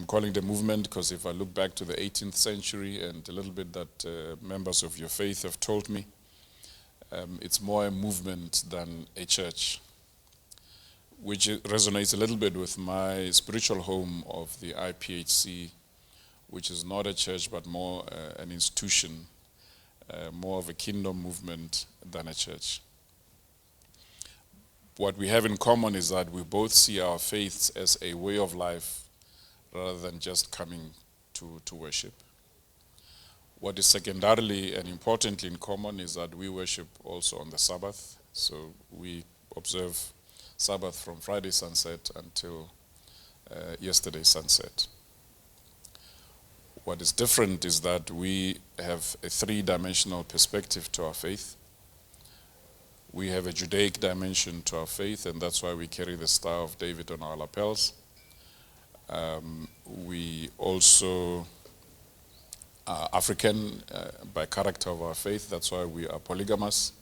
I'm calling it a movement because if I look back to the 18th century and a little bit that members of your faith have told me, it's more a movement than a church, which resonates a little bit with my spiritual home of the IPHC, which is not a church but more an institution, more of a kingdom movement than a church. What we have in common is that we both see our faiths as a way of life rather than just coming to worship. What is secondarily and importantly in common is that we worship also on the Sabbath. So we observe Sabbath from Friday sunset until yesterday sunset. What is different is that we have a three-dimensional perspective to our faith. We have a Judaic dimension to our faith, and that's why we carry the Star of David on our lapels. We also are African by character of our faith. That's why we are polygamous.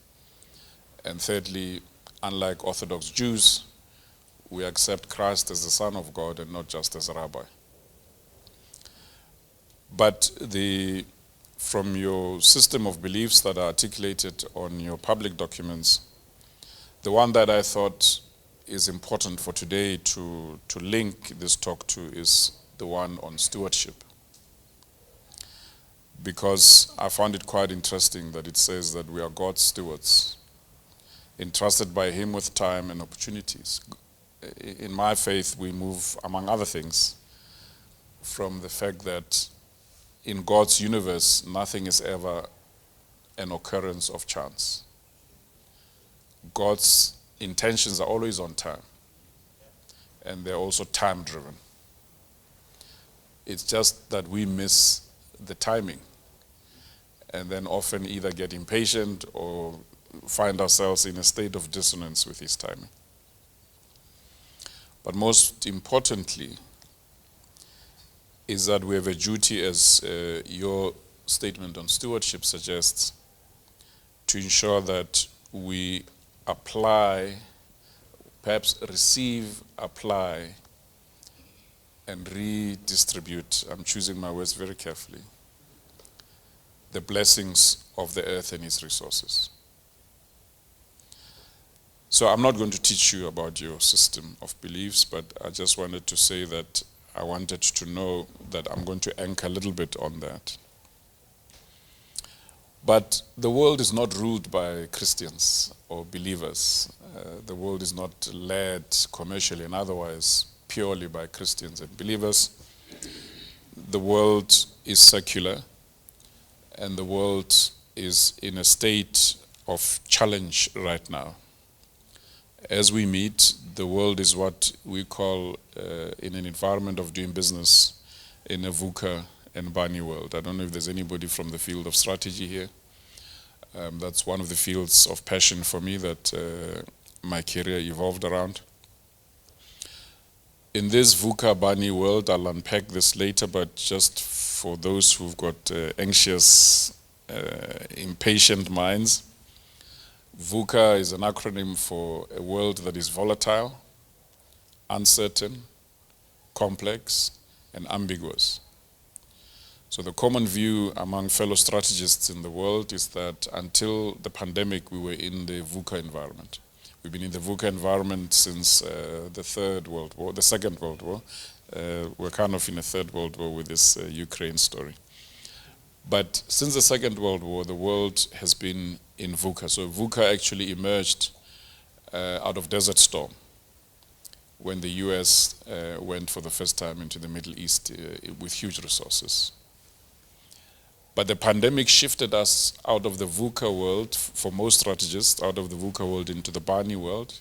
And thirdly, unlike Orthodox Jews, we accept Christ as the Son of God and not just as a rabbi. But from your system of beliefs that are articulated on your public documents, the one that I thought is important for today to link this talk to is the one on stewardship. Because I found it quite interesting that it says that we are God's stewards, entrusted by Him with time and opportunities. In my faith, we move, among other things, from the fact that in God's universe, nothing is ever an occurrence of chance. God's intentions are always on time, and they're also time-driven. It's just that we miss the timing, and then often either get impatient or find ourselves in a state of dissonance with His timing. But most importantly, is that we have a duty, as your statement on stewardship suggests, to ensure that we apply, perhaps receive, apply, and redistribute, I'm choosing my words very carefully, the blessings of the earth and its resources. So I'm not going to teach you about your system of beliefs, but I just wanted to say that I wanted to know that I'm going to anchor a little bit on that. But the world is not ruled by Christians or believers. The world is not led commercially and otherwise purely by Christians and believers. The world is secular, and the world is in a state of challenge right now. As we meet, the world is what we call, in an environment of doing business, in a VUCA and BANI world. I don't know if there's anybody from the field of strategy here. That's one of the fields of passion for me that my career evolved around. In this VUCA BANI world, I'll unpack this later, but just for those who've got anxious, impatient minds, VUCA is an acronym for a world that is volatile, uncertain, complex, and ambiguous. So the common view among fellow strategists in the world is that until the pandemic, we were in the VUCA environment. We've been in the VUCA environment since the Second World War. We're kind of in a Third World War with this Ukraine story. But since the Second World War, the world has been in VUCA. So VUCA actually emerged out of Desert Storm when the US went for the first time into the Middle East with huge resources. But the pandemic shifted us out of the VUCA world, for most strategists, out of the VUCA world into the BANI world.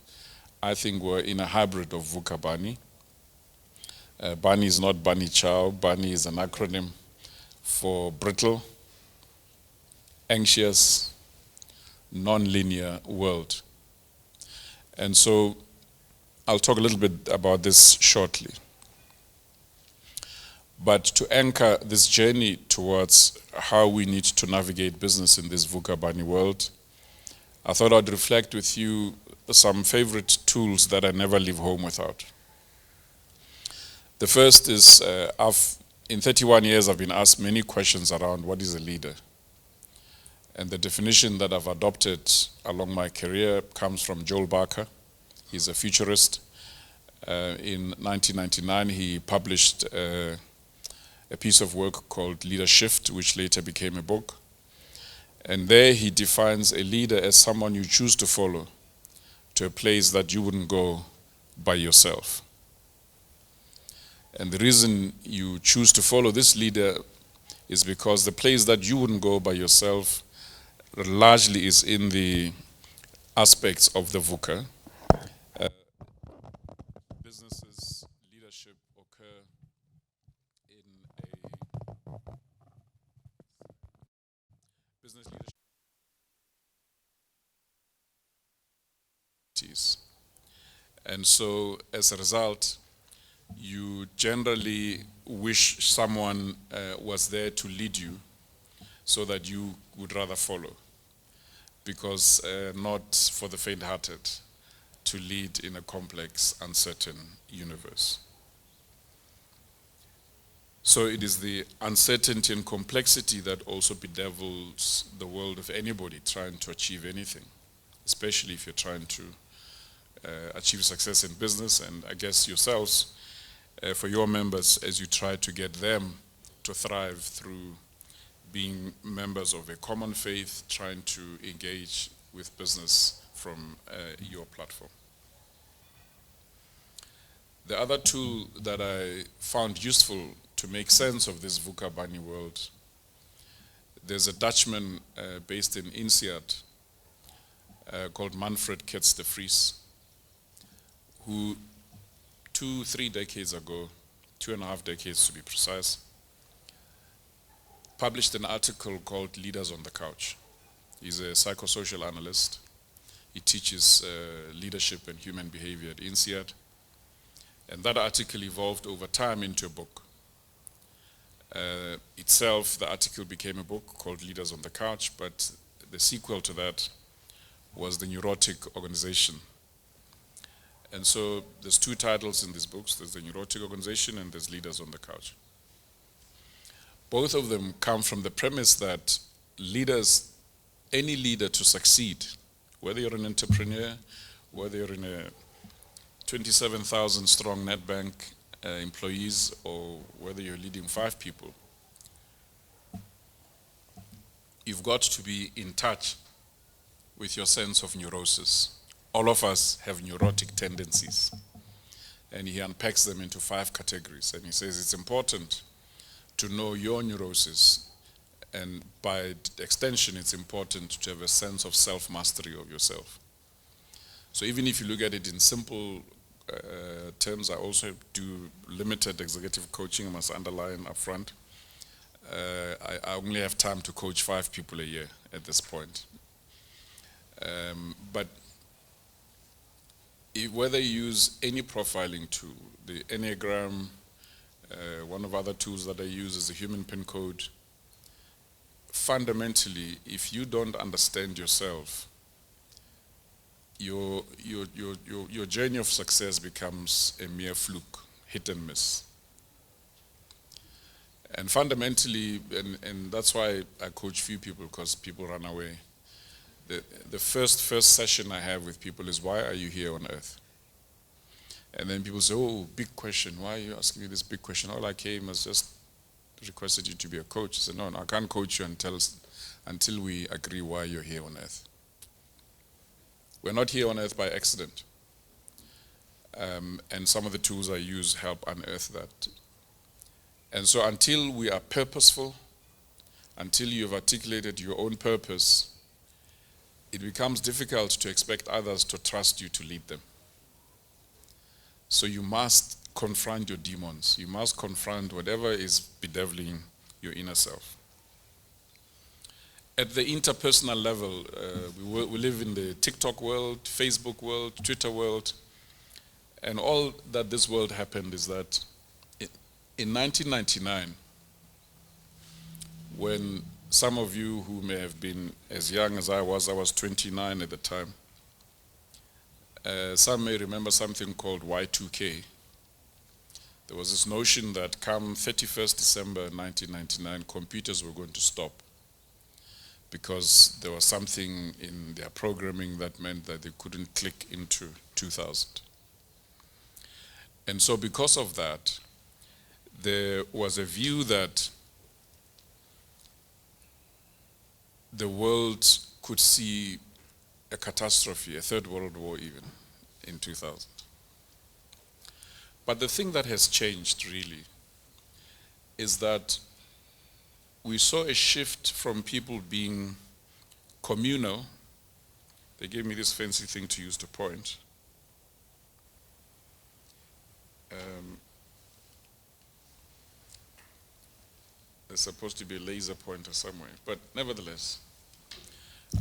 I think we're in a hybrid of VUCA BANI. BANI is not Bani Chow. BANI is an acronym for brittle, anxious, non-linear world. And so I'll talk a little bit about this shortly. But to anchor this journey towards how we need to navigate business in this VUCA BANI world, I thought I'd reflect with you some favorite tools that I never leave home without. The first is, in 31 years, I've been asked many questions around what is a leader. And the definition that I've adopted along my career comes from Joel Barker. He's a futurist. In 1999, he published a piece of work called Leadership, which later became a book. And there he defines a leader as someone you choose to follow to a place that you wouldn't go by yourself. And the reason you choose to follow this leader is because the place that you wouldn't go by yourself largely is in the aspects of the VUCA. Businesses, leadership occur in a business leadership. And so as a result, you generally wish someone was there to lead you so that you would rather follow, because not for the faint-hearted to lead in a complex, uncertain universe. So it is the uncertainty and complexity that also bedevils the world of anybody trying to achieve anything, especially if you're trying to achieve success in business, and I guess yourselves, for your members, as you try to get them to thrive through being members of a common faith, trying to engage with business from your platform. The other tool that I found useful to make sense of this VUCA Bunny world, there's a Dutchman based in INSEAD called Manfred Kertz de Vries, who 2-3 decades ago, 2.5 decades to be precise, published an article called Leaders on the Couch. He's a psychosocial analyst. He teaches leadership and human behavior at INSEAD. And that article evolved over time into a book. Itself, the article became a book called Leaders on the Couch, but the sequel to that was The Neurotic Organization. And so there's 2 titles in these books. There's The Neurotic Organization and there's Leaders on the Couch. Both of them come from the premise that leaders, any leader to succeed, whether you're an entrepreneur, whether you're in a 27,000 strong NetBank employees, or whether you're leading 5 people, you've got to be in touch with your sense of neurosis. All of us have neurotic tendencies. And he unpacks them into 5 categories. And he says it's important to know your neurosis. And by extension, it's important to have a sense of self-mastery of yourself. So even if you look at it in simple terms, I also do limited executive coaching, I must underline up front. I only have time to coach 5 people a year at this point. But whether you use any profiling tool, the Enneagram, one of other tools that I use is the human pin code, fundamentally, if you don't understand yourself, your journey of success becomes a mere fluke, hit and miss. And fundamentally, and that's why I coach few people, because people run away. The first session I have with people is, why are you here on earth? And then people say, oh, big question. Why are you asking me this big question? All I came was just requested you to be a coach. I said, no, I can't coach you until we agree why you're here on earth. We're not here on earth by accident. And some of the tools I use help unearth that. And so until we are purposeful, until you've articulated your own purpose, it becomes difficult to expect others to trust you to lead them. So you must confront your demons. You must confront whatever is bedeviling your inner self. At the interpersonal level, we live in the TikTok world, Facebook world, Twitter world, and all that this world happened is that in 1999, when some of you who may have been as young as I was 29 at the time, some may remember something called Y2K. There was this notion that come 31st December 1999, computers were going to stop because there was something in their programming that meant that they couldn't click into 2000. And so because of that, there was a view that the world could see a catastrophe, a third world war even, in 2000. But the thing that has changed really is that we saw a shift from people being communal. They gave me this fancy thing to use to point. There's supposed to be a laser pointer somewhere, but nevertheless,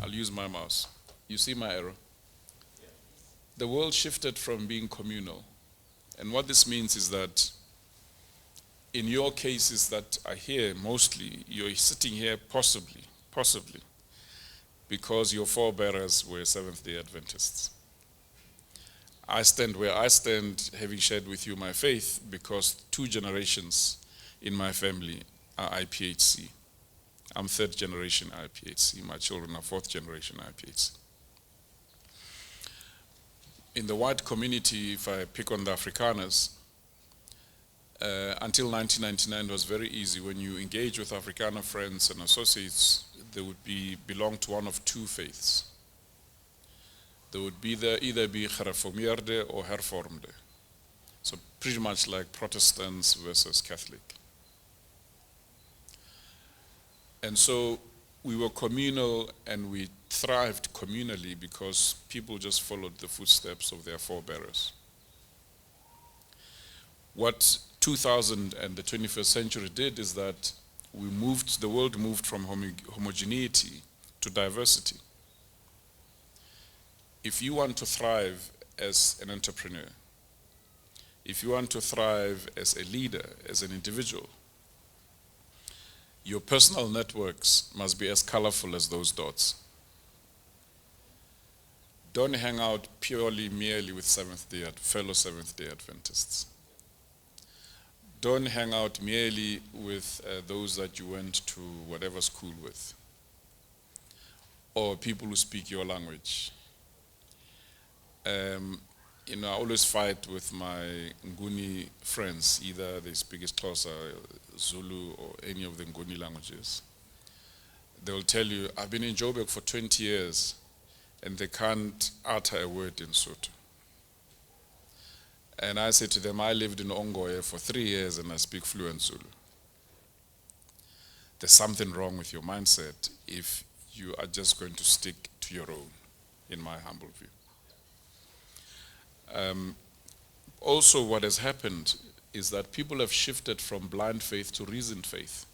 I'll use my mouse. You see my arrow? Yeah. The world shifted from being communal. And what this means is that in your cases that are here, mostly, you're sitting here possibly, because your forebearers were Seventh-day Adventists. I stand where I stand, having shared with you my faith, because 2 generations in my family are IPHC. I'm 3rd generation IPHC. My children are 4th generation IPHC. In the white community, if I pick on the Afrikaners, until 1999 it was very easy. When you engage with Afrikaner friends and associates, they would belong to one of 2 faiths. They would either be gereformeerde or hervormde. So pretty much like Protestants versus Catholic. And so we were communal and we thrived communally because people just followed the footsteps of their forebearers. What 2000 and the 21st century did is that the world moved from homogeneity to diversity. If you want to thrive as an entrepreneur, if you want to thrive as a leader, as an individual, your personal networks must be as colorful as those dots. Don't hang out merely with fellow Seventh-day Adventists. Don't hang out merely with those that you went to whatever school with, or people who speak your language. I always fight with my Nguni friends, either they speak Xhosa, Zulu, or any of the Nguni languages. They'll tell you, I've been in Joburg for 20 years, and they can't utter a word in Sotho. And I say to them, I lived in Ongoye for 3 years and I speak fluent Zulu. There's something wrong with your mindset if you are just going to stick to your own, in my humble view. Also, what has happened is that people have shifted from blind faith to reasoned faith.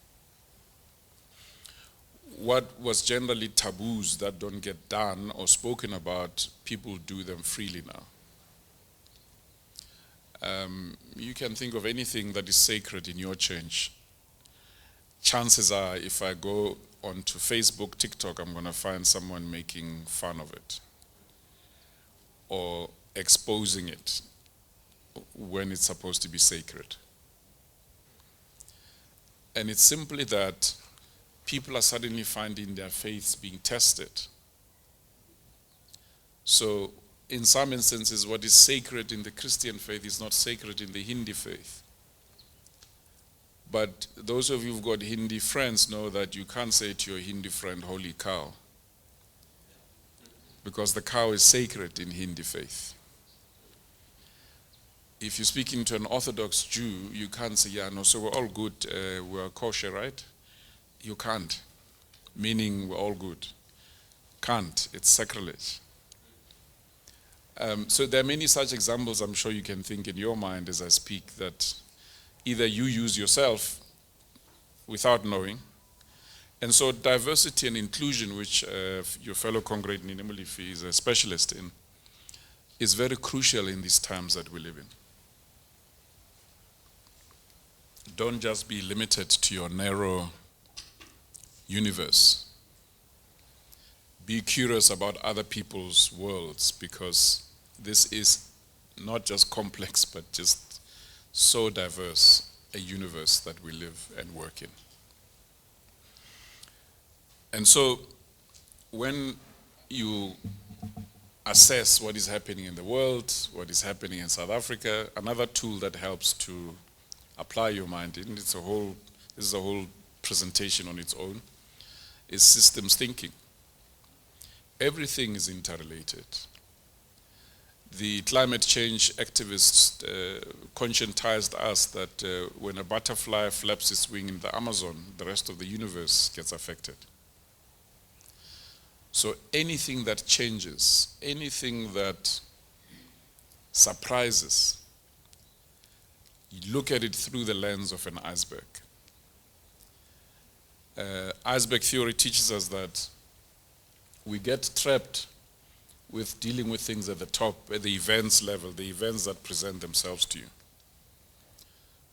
What was generally taboos that don't get done or spoken about, people do them freely now. You can think of anything that is sacred in your church. Chances are, if I go onto Facebook, TikTok, I'm going to find someone making fun of it or exposing it when it's supposed to be sacred. And it's simply that people are suddenly finding their faiths being tested. So in some instances, what is sacred in the Christian faith is not sacred in the Hindi faith. But those of you who've got Hindi friends know that you can't say to your Hindi friend, holy cow, because the cow is sacred in Hindi faith. If you're speaking to an Orthodox Jew, you can't say, yeah, no, so we're all good, we're kosher, right? You can't, meaning we're all good. Can't, it's sacrilege. So there are many such examples I'm sure you can think in your mind as I speak that either you use yourself without knowing, and so diversity and inclusion, which your fellow congregant Ninemulifi is a specialist in, is very crucial in these times that we live in. Don't just be limited to your narrow universe. Be curious about other people's worlds, because this is not just complex, but just so diverse a universe that we live and work in. And so when you assess what is happening in the world, what is happening in South Africa, another tool that helps to apply your mind in, this is a whole presentation on its own, is systems thinking. Everything is interrelated. The climate change activists conscientized us that when a butterfly flaps its wing in the Amazon, the rest of the universe gets affected. So anything that changes, anything that surprises, you look at it through the lens of an iceberg. Iceberg theory teaches us that we get trapped with dealing with things at the top, at the events level, the events that present themselves to you.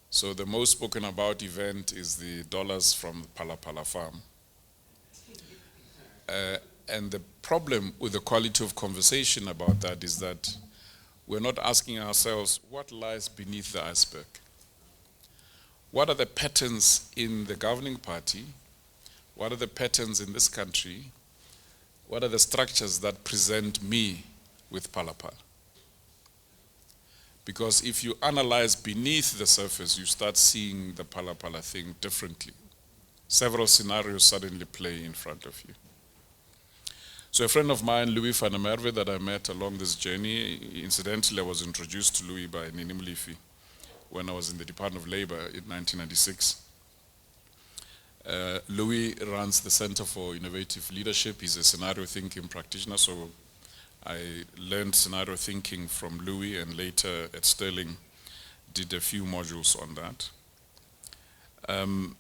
So the most spoken about event is the dollars from the Phala Phala farm. And the problem with the quality of conversation about that is that we're not asking ourselves what lies beneath the iceberg. What are the patterns in the governing party? What are the patterns in this country? What are the structures that present me with Phala Phala? Because if you analyze beneath the surface, you start seeing the Phala Phala thing differently. Several scenarios suddenly play in front of you. So a friend of mine, Louis van der Merwe, that I met along this journey, incidentally I was introduced to Louis by Nini Mlifi when I was in the Department of Labor in 1996. Louis runs the Center for Innovative Leadership. He's a scenario thinking practitioner, so I learned scenario thinking from Louis, and later at Sterling did a few modules on that.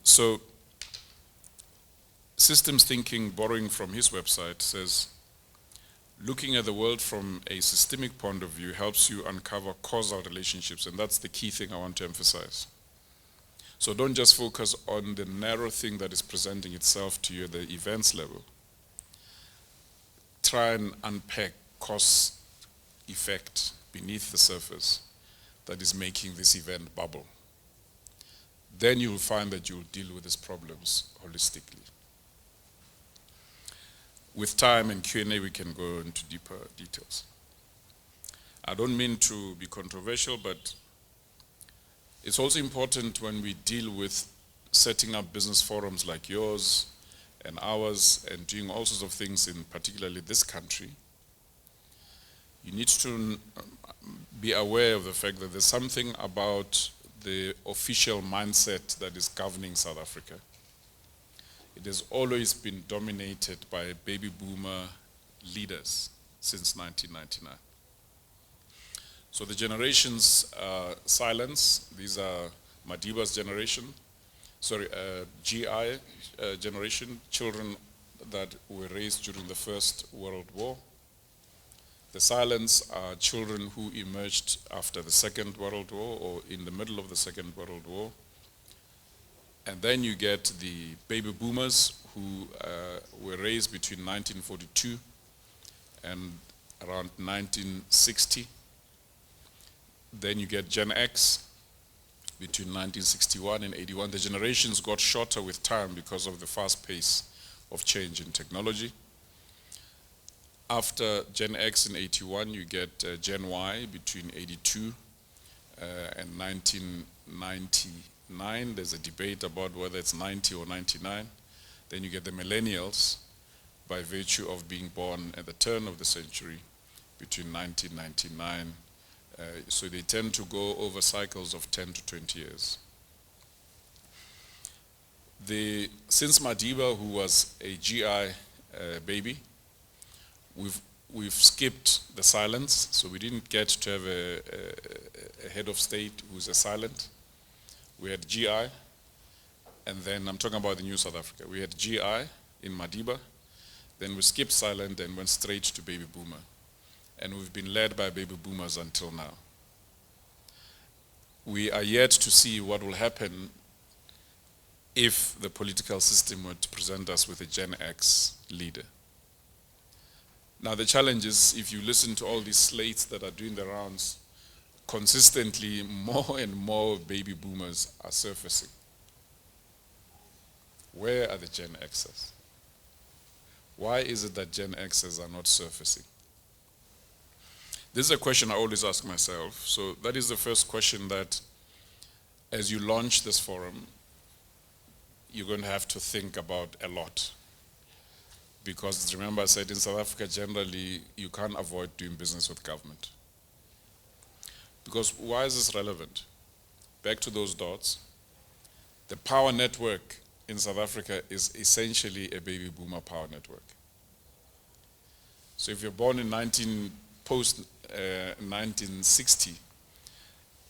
So systems thinking, borrowing from his website, says looking at the world from a systemic point of view helps you uncover causal relationships, and that's the key thing I want to emphasize. So don't just focus on the narrow thing that is presenting itself to you at the events level. Try and unpack cause effect beneath the surface that is making this event bubble. Then you'll find that you'll deal with these problems holistically. With time and Q&A, we can go into deeper details. I don't mean to be controversial, but it's also important when we deal with setting up business forums like yours and ours and doing all sorts of things in particularly this country. You need to be aware of the fact that there's something about the official mindset that is governing South Africa. It has always been dominated by baby boomer leaders since 1999. So the generations silence, these are Madiba's generation, GI generation, children that were raised during the First World War. The silence are children who emerged after the Second World War or in the middle of the Second World War. And then you get the baby boomers who were raised between 1942 and around 1960. Then you get Gen X between 1961 and 81. The generations got shorter with time because of the fast pace of change in technology. After Gen X in 81, you get Gen Y between 82 and 1999. There's a debate about whether it's 90 or 99. Then you get the millennials by virtue of being born at the turn of the century between 1999. So they tend to go over cycles of 10 to 20 years. Since Madiba, who was a GI baby, we've skipped the silence, so we didn't get to have a head of state who's a silent. We had GI, and then I'm talking about the new South Africa. We had GI in Madiba, then we skipped silent and went straight to baby boomer. And we've been led by baby boomers until now. We are yet to see what will happen if the political system were to present us with a Gen X leader. Now the challenge is, if you listen to all these slates that are doing the rounds, consistently more and more baby boomers are surfacing. Where are the Gen Xers? Why is it that Gen Xers are not surfacing? This is a question I always ask myself. So that is the first question that, as you launch this forum, you're going to have to think about a lot. Because remember I said in South Africa generally, you can't avoid doing business with government. Because why is this relevant? Back to those dots. The power network in South Africa is essentially a baby boomer power network. So if you're born in post 1960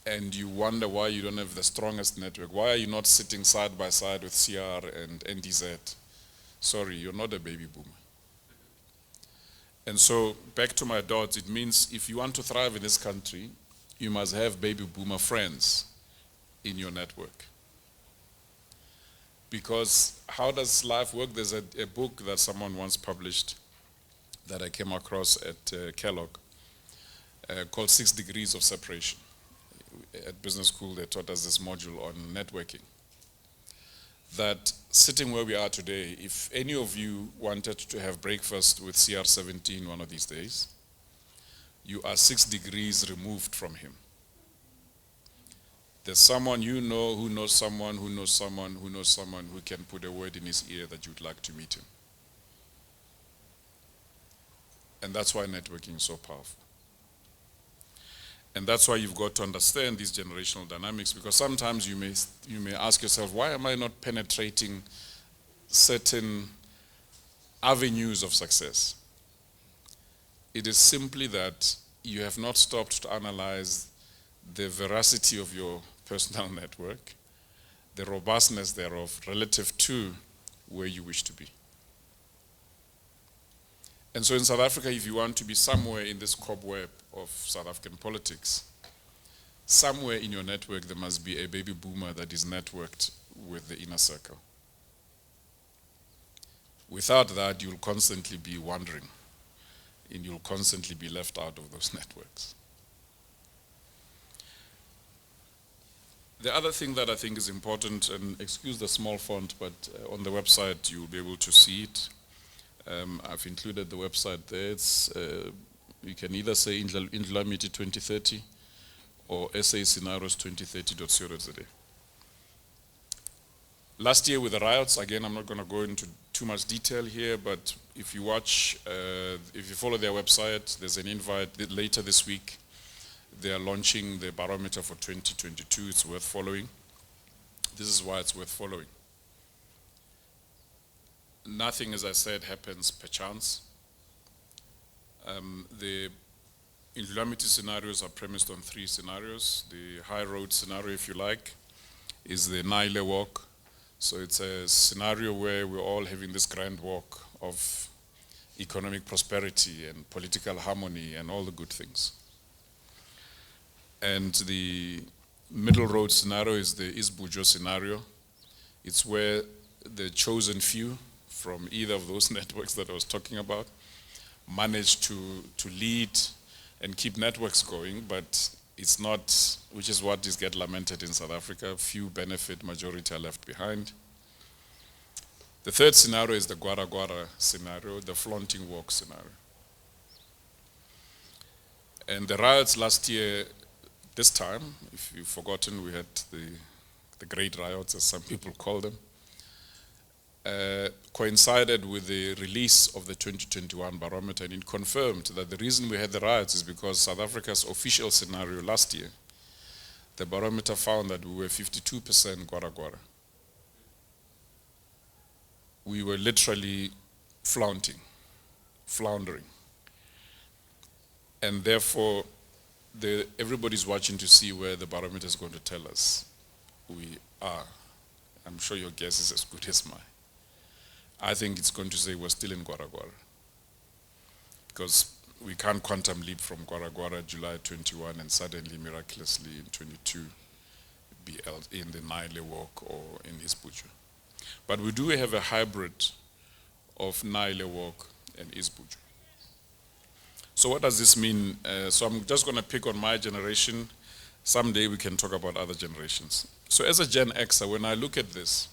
and you wonder why you don't have the strongest network, why are you not sitting side by side with CR and NDZ? Sorry, you're not a baby boomer. And so back to my dots, it means if you want to thrive in this country, you must have baby boomer friends in your network. Because how does life work? There's a book that someone once published that I came across at Kellogg called 6 Degrees of Separation. At business school, they taught us this module on networking. That sitting where we are today, if any of you wanted to have breakfast with CR17 one of these days, you are 6 degrees removed from him. There's someone you know who knows someone who knows someone who knows someone who can put a word in his ear that you'd like to meet him. And that's why networking is so powerful. And that's why you've got to understand these generational dynamics, because sometimes you may ask yourself, why am I not penetrating certain avenues of success? It is simply that you have not stopped to analyze the veracity of your personal network, the robustness thereof relative to where you wish to be. And so in South Africa, if you want to be somewhere in this cobweb of South African politics, somewhere in your network there must be a baby boomer that is networked with the inner circle. Without that, you'll constantly be wandering, and you'll constantly be left out of those networks. The other thing that I think is important, and excuse the small font, but on the website you'll be able to see it. I've included the website there. It's, you can either say Indlamiti 2030 or SA Scenarios 2030.co.za. Last year with the riots, again, I'm not going to go into too much detail here, but if you watch, if you follow their website, there's an invite that later this week. They are launching the barometer for 2022. It's worth following. This is why it's worth following. Nothing, as I said, happens per chance. The Indlamiti scenarios are premised on 3 scenarios. The high road scenario, if you like, is the Nile walk. So it's a scenario where we're all having this grand walk of economic prosperity and political harmony and all the good things. And the middle road scenario is the Isbujo scenario. It's where the chosen few from either of those networks that I was talking about manage to lead and keep networks going, but it's not, which is what is get lamented in South Africa. Few benefit, majority are left behind. The third scenario is the Gwara Gwara scenario, the flaunting walk scenario. And the riots last year, this time, if you've forgotten, we had the great riots, as some people call them, coincided with the release of the 2021 barometer, and it confirmed that the reason we had the riots is because South Africa's official scenario last year, the barometer found that we were 52% Gwara Gwara. We were literally floundering. And therefore, everybody's watching to see where the barometer is going to tell us we are. I'm sure your guess is as good as mine. I think it's going to say we're still in Gwara Gwara, because we can't quantum leap from Gwara Gwara July 21 and suddenly, miraculously, in 22 be in the Nile walk or in Isbujo. But we do have a hybrid of Nile walk and Isbujo. So what does this mean? So I'm just going to pick on my generation. Someday we can talk about other generations. So as a Gen Xer, when I look at this,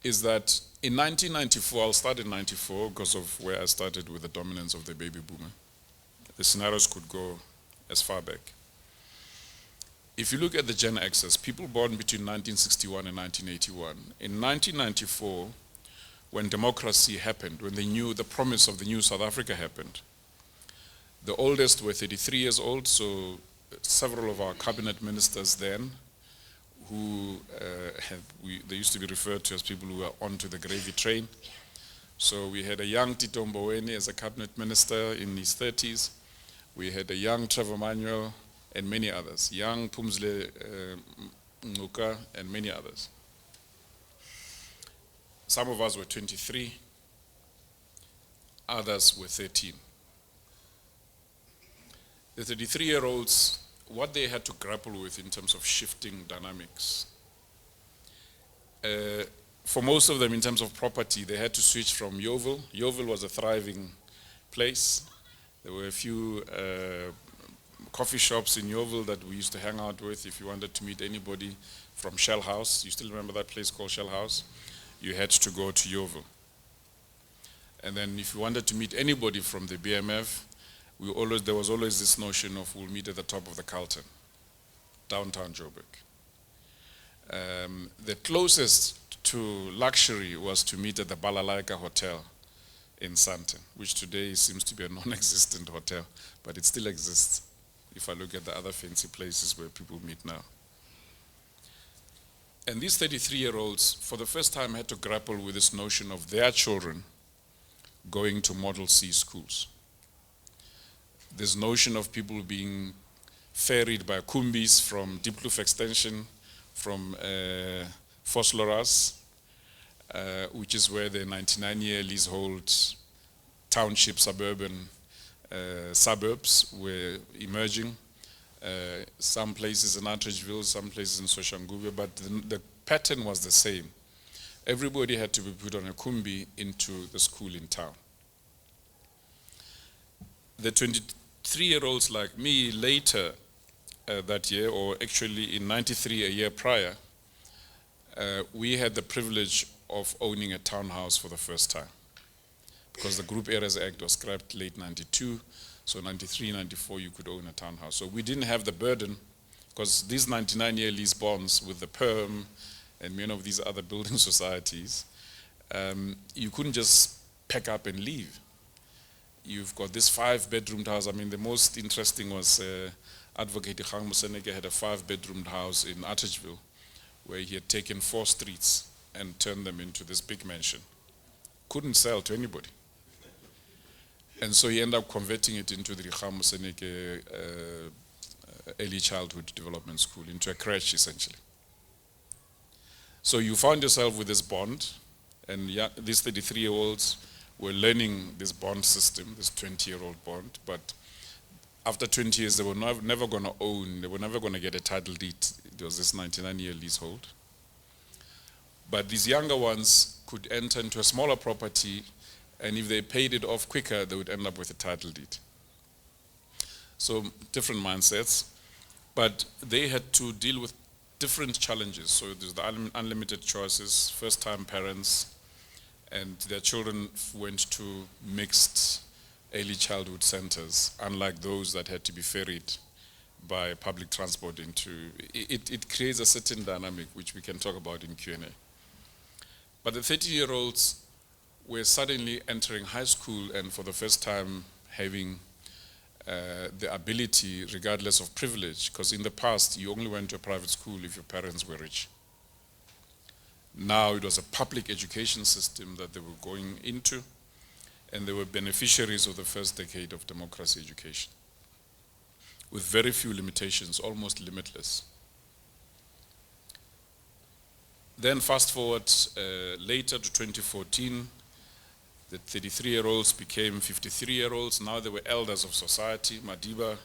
is that in 1994, I'll start in 94 because of where I started with the dominance of the baby boomer. The scenarios could go as far back. If you look at the Gen Xers, people born between 1961 and 1981, in 1994, when democracy happened, when they knew the promise of the new South Africa happened, the oldest were 33 years old, so several of our cabinet ministers then, who they used to be referred to as people who were onto the gravy train. So we had a young Tito Mboweni as a cabinet minister in his 30s. We had a young Trevor Manuel and many others, young Pumzile Nguka and many others. Some of us were 23, others were 13. The 33-year-olds, what they had to grapple with in terms of shifting dynamics. For most of them, in terms of property, they had to switch from Yeoville. Yeoville was a thriving place. There were a few coffee shops in Yeoville that we used to hang out with. If you wanted to meet anybody from Shell House, you still remember that place called Shell House? You had to go to Yeoville. And then if you wanted to meet anybody from the BMF, there was always this notion of we'll meet at the top of the Carlton, downtown Joburg. The closest to luxury was to meet at the Balalaika Hotel in Sandton, which today seems to be a non-existent hotel, but it still exists if I look at the other fancy places where people meet now. And these 33-year-olds, for the first time, had to grapple with this notion of their children going to Model C schools. This notion of people being ferried by Kumbis from Diepkloof Extension, from Vosloorus, which is where the 99-year leasehold township suburban suburbs were emerging. Some places in Atteridgeville, some places in Soshanguve, but the pattern was the same. Everybody had to be put on a Kumbi into the school in town. The 23-year-olds like me later that year, or actually in 93, a year prior, we had the privilege of owning a townhouse for the first time, because the Group Areas Act was scrapped late 92, so 93, 94 you could own a townhouse. So we didn't have the burden, because these 99-year lease bonds with the PERM and many of these other building societies, you couldn't just pack up and leave. You've got this 5-bedroomed house. I mean, the most interesting was Advocate Kgang Moseneke had a 5-bedroomed house in Atteridgeville, where he had taken 4 streets and turned them into this big mansion. Couldn't sell to anybody. And so he ended up converting it into the Kgang Moseneke Early Childhood Development School, into a crèche essentially. So you found yourself with this bond, and these 33-year-olds were learning this bond system, this 20-year-old bond, but after 20 years they were never going to own, they were never going to get a title deed. It was this 99-year leasehold. But these younger ones could enter into a smaller property, and if they paid it off quicker, they would end up with a title deed. So different mindsets, but they had to deal with different challenges. So there's the unlimited choices, first-time parents, and their children went to mixed early childhood centers, unlike those that had to be ferried by public transport into. It creates a certain dynamic which we can talk about in Q&A. But the 30-year-olds were suddenly entering high school and for the first time having the ability, regardless of privilege, because in the past you only went to a private school if your parents were rich. Now it was a public education system that they were going into, and they were beneficiaries of the first decade of democracy education, with very few limitations, almost limitless. Then fast forward later to 2014, the 33-year-olds became 53-year-olds. Now they were elders of society. Madiba's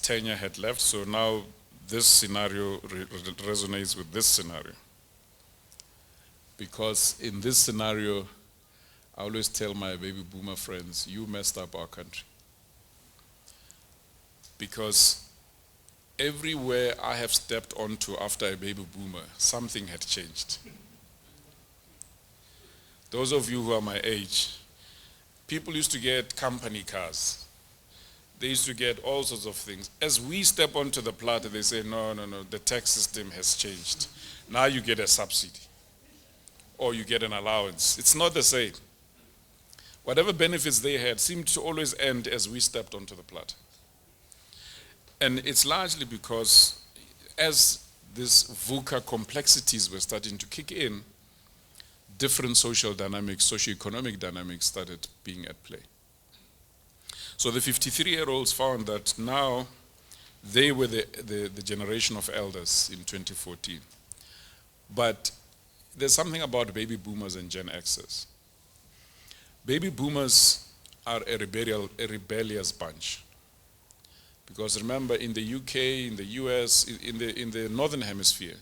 tenure had left, so now this scenario resonates with this scenario. Because in this scenario, I always tell my baby boomer friends, you messed up our country. because everywhere I have stepped onto after a baby boomer, something had changed. Those of you who are my age, people used to get company cars. They used to get all sorts of things. As we step onto the platter, they say, no, the tax system has changed. Now you get a subsidy or you get an allowance. It's not the same. Whatever benefits they had seemed to always end as we stepped onto the platter. And it's largely because as these VUCA complexities were starting to kick in, different social dynamics, socioeconomic dynamics started being at play. So the 53-year-olds found that now they were the generation of elders in 2014. But there's something about baby boomers and Gen Xers. Baby boomers are a rebellious bunch. Because remember, in the UK, in the US, in the Northern Hemisphere,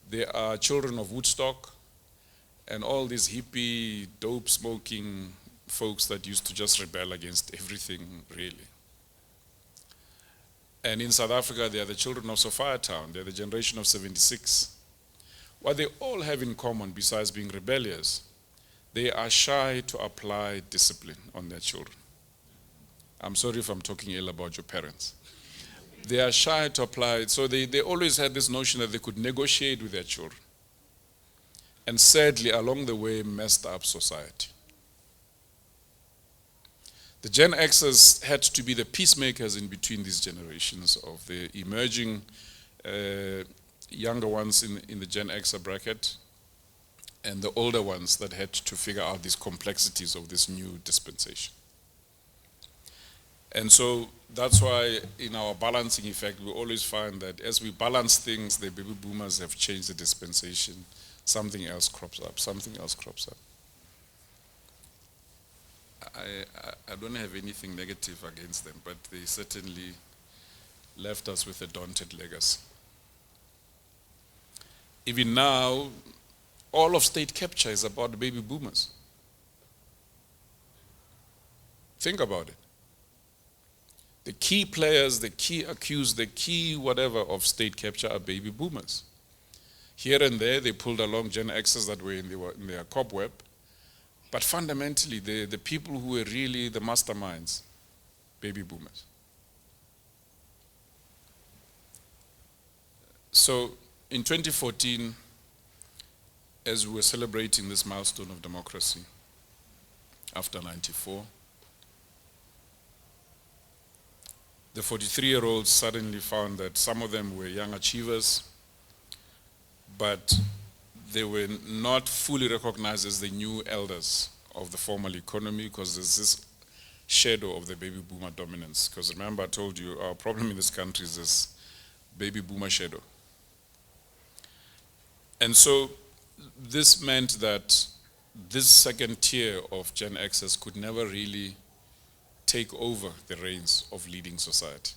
they are children of Woodstock and all these hippie, dope-smoking folks that used to just rebel against everything, really. And in South Africa, they are the children of Sophiatown. They're the generation of 76. What they all have in common, besides being rebellious, they are shy to apply discipline on their children. I'm sorry if I'm talking ill about your parents. They are shy to apply it, so they always had this notion that they could negotiate with their children. And sadly, along the way, messed up society. The Gen Xers had to be the peacemakers in between these generations of the emerging younger ones in the Gen Xer bracket and the older ones that had to figure out these complexities of this new dispensation. And so that's why in our balancing effect, we always find that as we balance things, the baby boomers have changed the dispensation, something else crops up, something else crops up. I don't have anything negative against them, but they certainly left us with a daunted legacy. Even now, all of state capture is about the baby boomers. Think about it. The key players, the key accused, the key whatever of state capture are baby boomers. Here and there, they pulled along Gen Xers that were in their cobweb. But fundamentally, the people who were really the masterminds, baby boomers. So in 2014, as we were celebrating this milestone of democracy after 94, the 43-year-olds suddenly found that some of them were young achievers, but they were not fully recognized as the new elders of the formal economy because there's this shadow of the baby boomer dominance. Because remember, I told you, our problem in this country is this baby boomer shadow. And so this meant that this second tier of Gen Xers could never really take over the reins of leading society.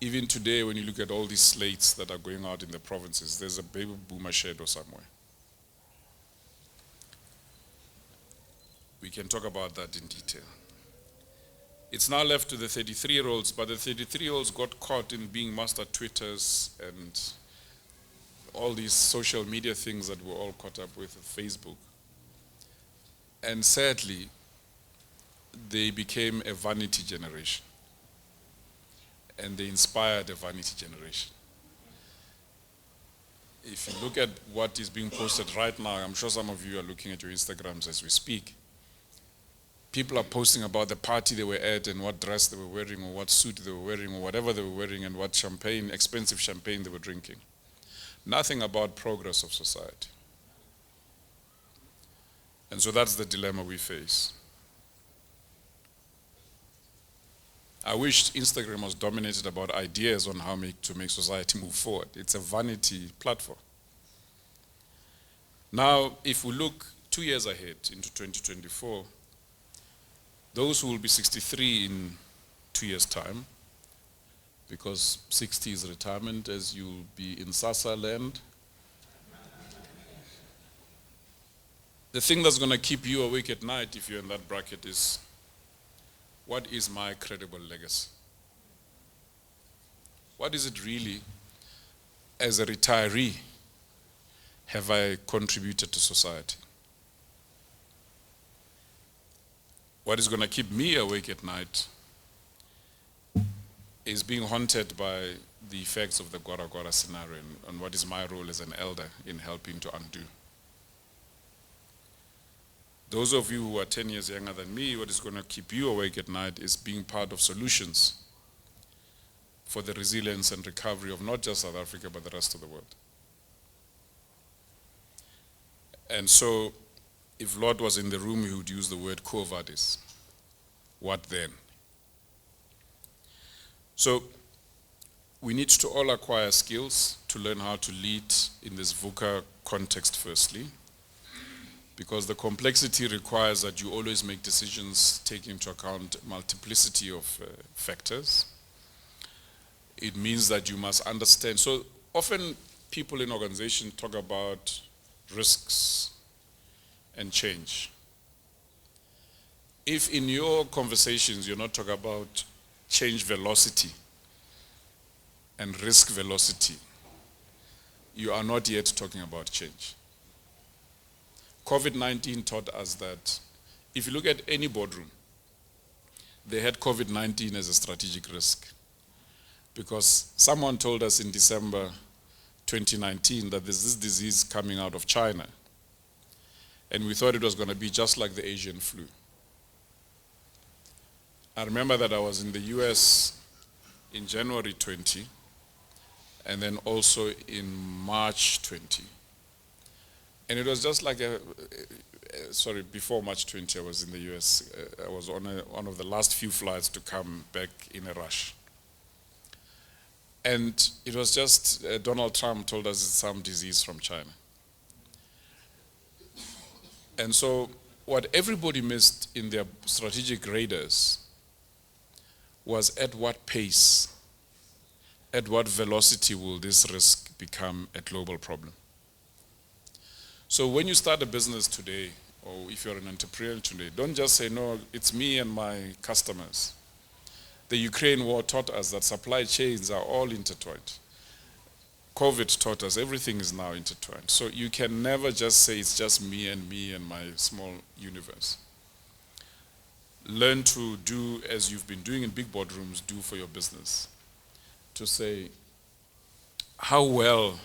Even today, when you look at all these slates that are going out in the provinces, there's a baby boomer shadow somewhere. We can talk about that in detail. It's now left to the 33-year-olds, but the 33-year-olds got caught in being master Twitters and all these social media things that we're all caught up with, Facebook. And sadly, they became a vanity generation. And they inspired a vanity generation. If you look at what is being posted right now, I'm sure some of you are looking at your Instagrams as we speak. People are posting about the party they were at and what dress they were wearing or what suit they were wearing or whatever they were wearing and what champagne, expensive champagne they were drinking. Nothing about progress of society. And so that's the dilemma we face. I wish Instagram was dominated about ideas on how to make society move forward. It's a vanity platform. Now, if we look 2 years ahead into 2024, those who will be 63 in 2 years' time, because 60 is retirement as you'll be in Sasa land. The thing that's going to keep you awake at night if you're in that bracket is, what is my credible legacy? What is it really, as a retiree, have I contributed to society? What is going to keep me awake at night is being haunted by the effects of the Gora Gora scenario and what is my role as an elder in helping to undo. Those of you who are 10 years younger than me, what is going to keep you awake at night is being part of solutions for the resilience and recovery of not just South Africa, but the rest of the world. And so, if Lord was in the room, he would use the word quo vadis. What then? So, we need to all acquire skills to learn how to lead in this VUCA context firstly, because the complexity requires that you always make decisions taking into account multiplicity of factors. It means that you must understand. So often people in organizations talk about risks and change. If in your conversations you're not talking about change velocity and risk velocity, you are not yet talking about change. COVID-19 taught us that if you look at any boardroom, they had COVID-19 as a strategic risk. Because someone told us in December 2019 that there's this disease coming out of China. And we thought it was going to be just like the Asian flu. I remember that I was in the US in January 20, and then also in March 20. And it was just like before March 20, I was in the US. I was on one of the last few flights to come back in a rush. And it was just, Donald Trump told us it's some disease from China. And so what everybody missed in their strategic radars was at what pace, at what velocity will this risk become a global problem. So when you start a business today, or if you're an entrepreneur today, don't just say, no, it's me and my customers. The Ukraine war taught us that supply chains are all intertwined. COVID taught us everything is now intertwined. So you can never just say it's just me and my small universe. Learn to do as you've been doing in big boardrooms, do for your business. To say, how well,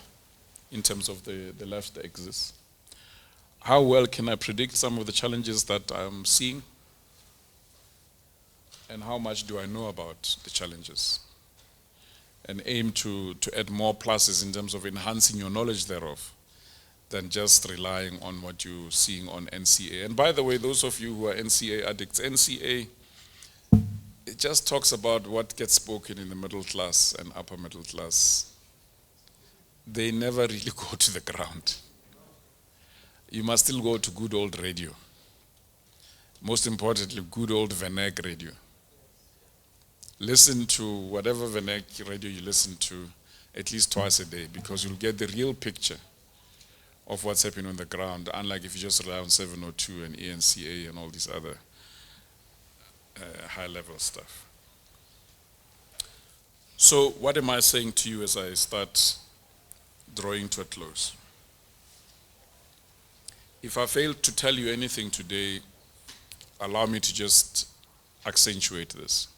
in terms of the left that exists, how well can I predict some of the challenges that I'm seeing? And how much do I know about the challenges? And aim to add more pluses in terms of enhancing your knowledge thereof than just relying on what you're seeing on NCA. And by the way, those of you who are NCA addicts, NCA, it just talks about what gets spoken in the middle class and upper middle class. They never really go to the ground. You must still go to good old radio. Most importantly, good old Venek radio. Listen to whatever Venek radio you listen to at least twice a day, because you'll get the real picture of what's happening on the ground, unlike if you just rely on 702 and ENCA and all these other high-level stuff. So what am I saying to you as I start drawing to a close? If I failed to tell you anything today, allow me to just accentuate this.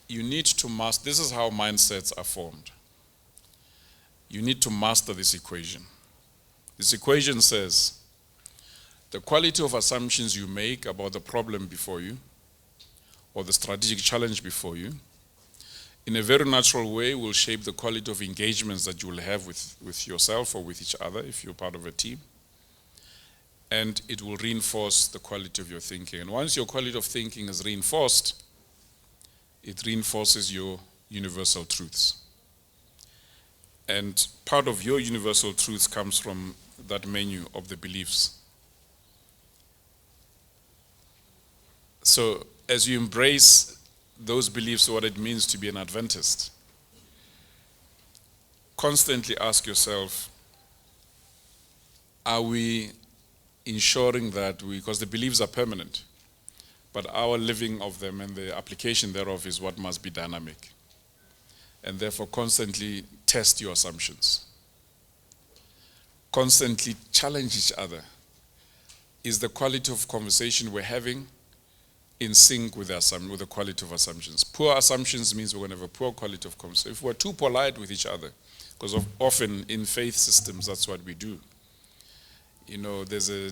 You need to master, this is how mindsets are formed. You need to master this equation. This equation says, the quality of assumptions you make about the problem before you, or the strategic challenge before you, in a very natural way will shape the quality of engagements that you will have with yourself or with each other if you're part of a team. And it will reinforce the quality of your thinking. And once your quality of thinking is reinforced, it reinforces your universal truths. And part of your universal truths comes from that menu of the beliefs. So as you embrace those beliefs, what it means to be an Adventist, constantly ask yourself, are we ensuring that because the beliefs are permanent, but our living of them and the application thereof is what must be dynamic. And therefore constantly test your assumptions. Constantly challenge each other. Is the quality of conversation we're having in sync with the quality of assumptions? Poor assumptions means we're going to have a poor quality of conversation. If we're too polite with each other, because often in faith systems, that's what we do. You know, there's a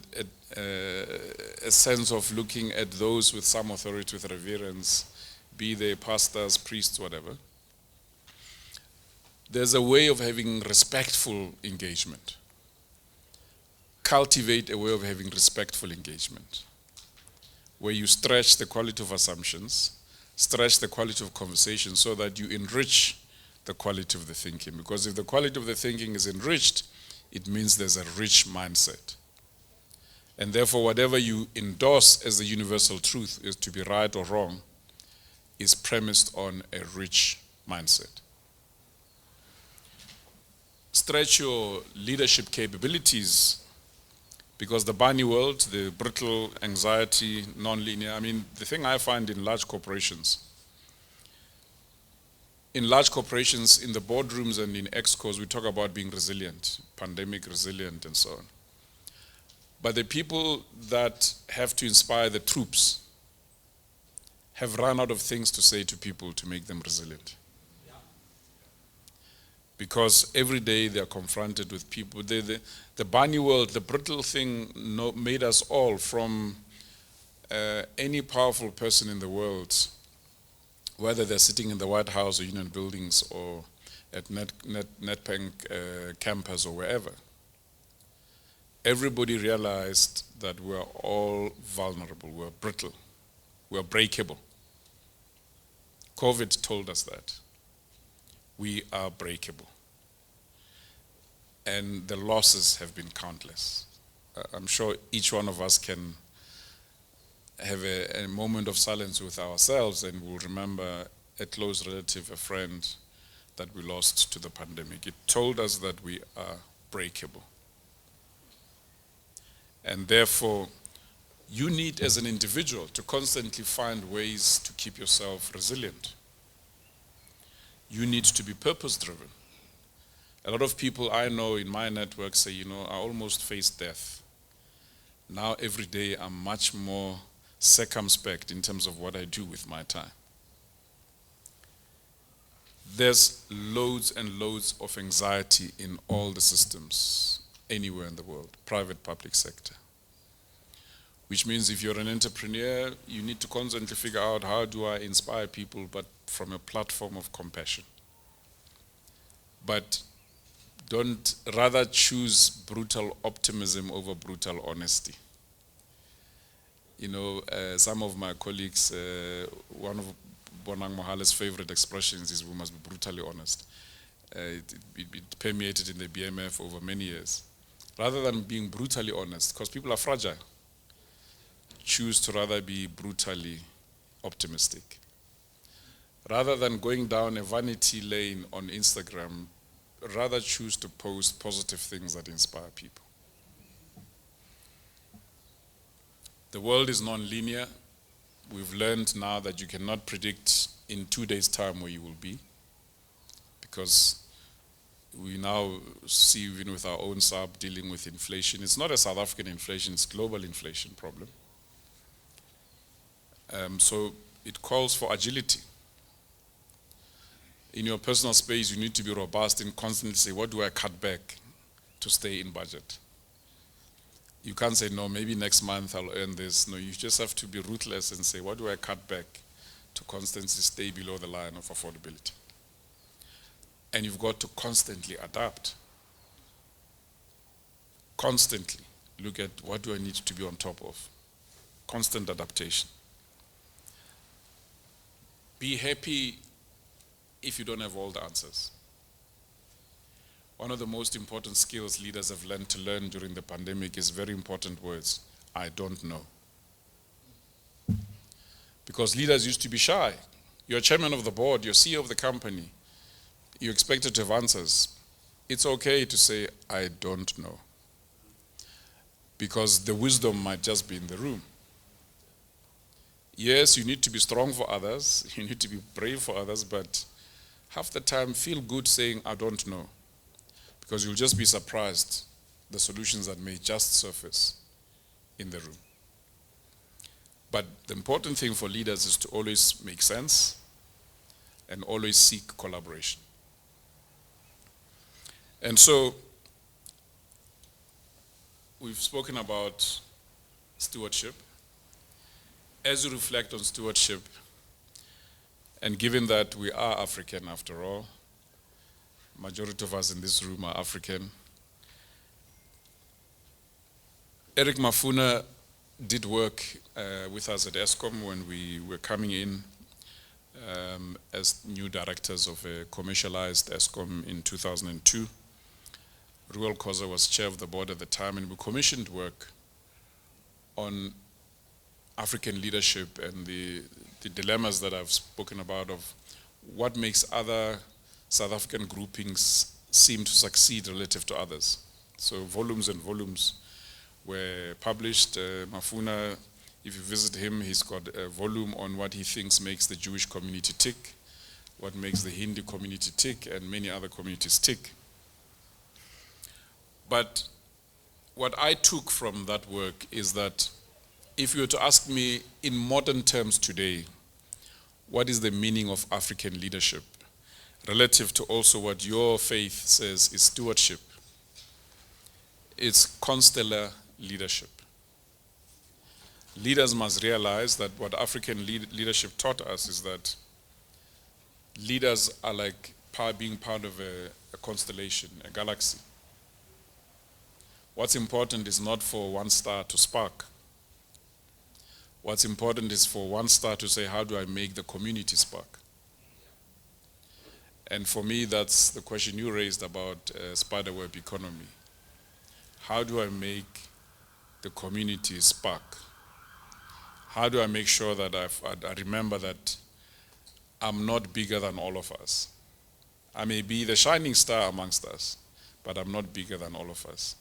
sense of looking at those with some authority, with reverence, be they pastors, priests, whatever. There's a way of having respectful engagement. Cultivate a way of having respectful engagement, where you stretch the quality of assumptions, stretch the quality of conversation so that you enrich the quality of the thinking. Because if the quality of the thinking is enriched, it means there's a rich mindset. And therefore, whatever you endorse as the universal truth is to be right or wrong, is premised on a rich mindset. Stretch your leadership capabilities, because the bunny world, the brittle, anxiety, non-linear, I mean, the thing I find in large corporations, in the boardrooms and in excos, we talk about being resilient, pandemic resilient and so on. But the people that have to inspire the troops have run out of things to say to people to make them resilient. Because every day they are confronted with people. The bunny world, the brittle thing made us all, from any powerful person in the world, whether they're sitting in the White House or Union buildings or at Nedbank campus or wherever. Everybody realized that we're all vulnerable, we're brittle, we're breakable. COVID told us that. We are breakable. And the losses have been countless. I'm sure each one of us can have a moment of silence with ourselves and we'll remember a close relative, a friend that we lost to the pandemic. It told us that we are breakable. And therefore, you need as an individual to constantly find ways to keep yourself resilient. You need to be purpose-driven. A lot of people I know in my network say, you know, I almost faced death. Now every day I'm much more circumspect in terms of what I do with my time. There's loads and loads of anxiety in all the systems, anywhere in the world, private, public sector. Which means if you're an entrepreneur, you need to constantly figure out how do I inspire people, but from a platform of compassion. But don't rather choose brutal optimism over brutal honesty. You know, some of my colleagues, one of Bonang Mohale's favorite expressions is we must be brutally honest. It permeated in the BMF over many years. Rather than being brutally honest, because people are fragile, choose to rather be brutally optimistic. Rather than going down a vanity lane on Instagram, rather choose to post positive things that inspire people. The world is non-linear. We've learned now that you cannot predict in 2 days' time where you will be, because we now see, even with our own sub, dealing with inflation. It's not a South African inflation, it's global inflation problem. So it calls for agility. In your personal space, you need to be robust and constantly say, what do I cut back to stay in budget? You can't say, no, maybe next month I'll earn this. No, you just have to be ruthless and say, what do I cut back to constantly stay below the line of affordability? And you've got to constantly adapt. Constantly look at what do I need to be on top of. Constant adaptation. Be happy if you don't have all the answers. One of the most important skills leaders have learned to learn during the pandemic is very important words. I don't know. Because leaders used to be shy. You're chairman of the board, you're CEO of the company. You're expected to have answers. It's okay to say, I don't know. Because the wisdom might just be in the room. yes, you need to be strong for others, you need to be brave for others, but half the time feel good saying, I don't know. Because you'll just be surprised the solutions that may just surface in the room. But the important thing for leaders is to always make sense and always seek collaboration. And so, we've spoken about stewardship. As you reflect on stewardship, and given that we are African after all, majority of us in this room are African, Eric Mafuna did work with us at ESCOM when we were coming in as new directors of a commercialized ESCOM in 2002. Ruel Khoza was chair of the board at the time, and we commissioned work on African leadership and the dilemmas that I've spoken about of what makes other South African groupings seem to succeed relative to others. So volumes and volumes were published. Mafuna, if you visit him, he's got a volume on what he thinks makes the Jewish community tick, what makes the Hindu community tick, and many other communities tick. But what I took from that work is that if you were to ask me in modern terms today, what is the meaning of African leadership relative to also what your faith says is stewardship? It's constellar leadership. Leaders must realize that what African leadership taught us is that leaders are like being part of a constellation, a galaxy. What's important is not for one star to spark. What's important is for one star to say, how do I make the community spark? And for me, that's the question you raised about spiderweb economy. How do I make the community spark? How do I make sure that I remember that I'm not bigger than all of us? I may be the shining star amongst us, but I'm not bigger than all of us.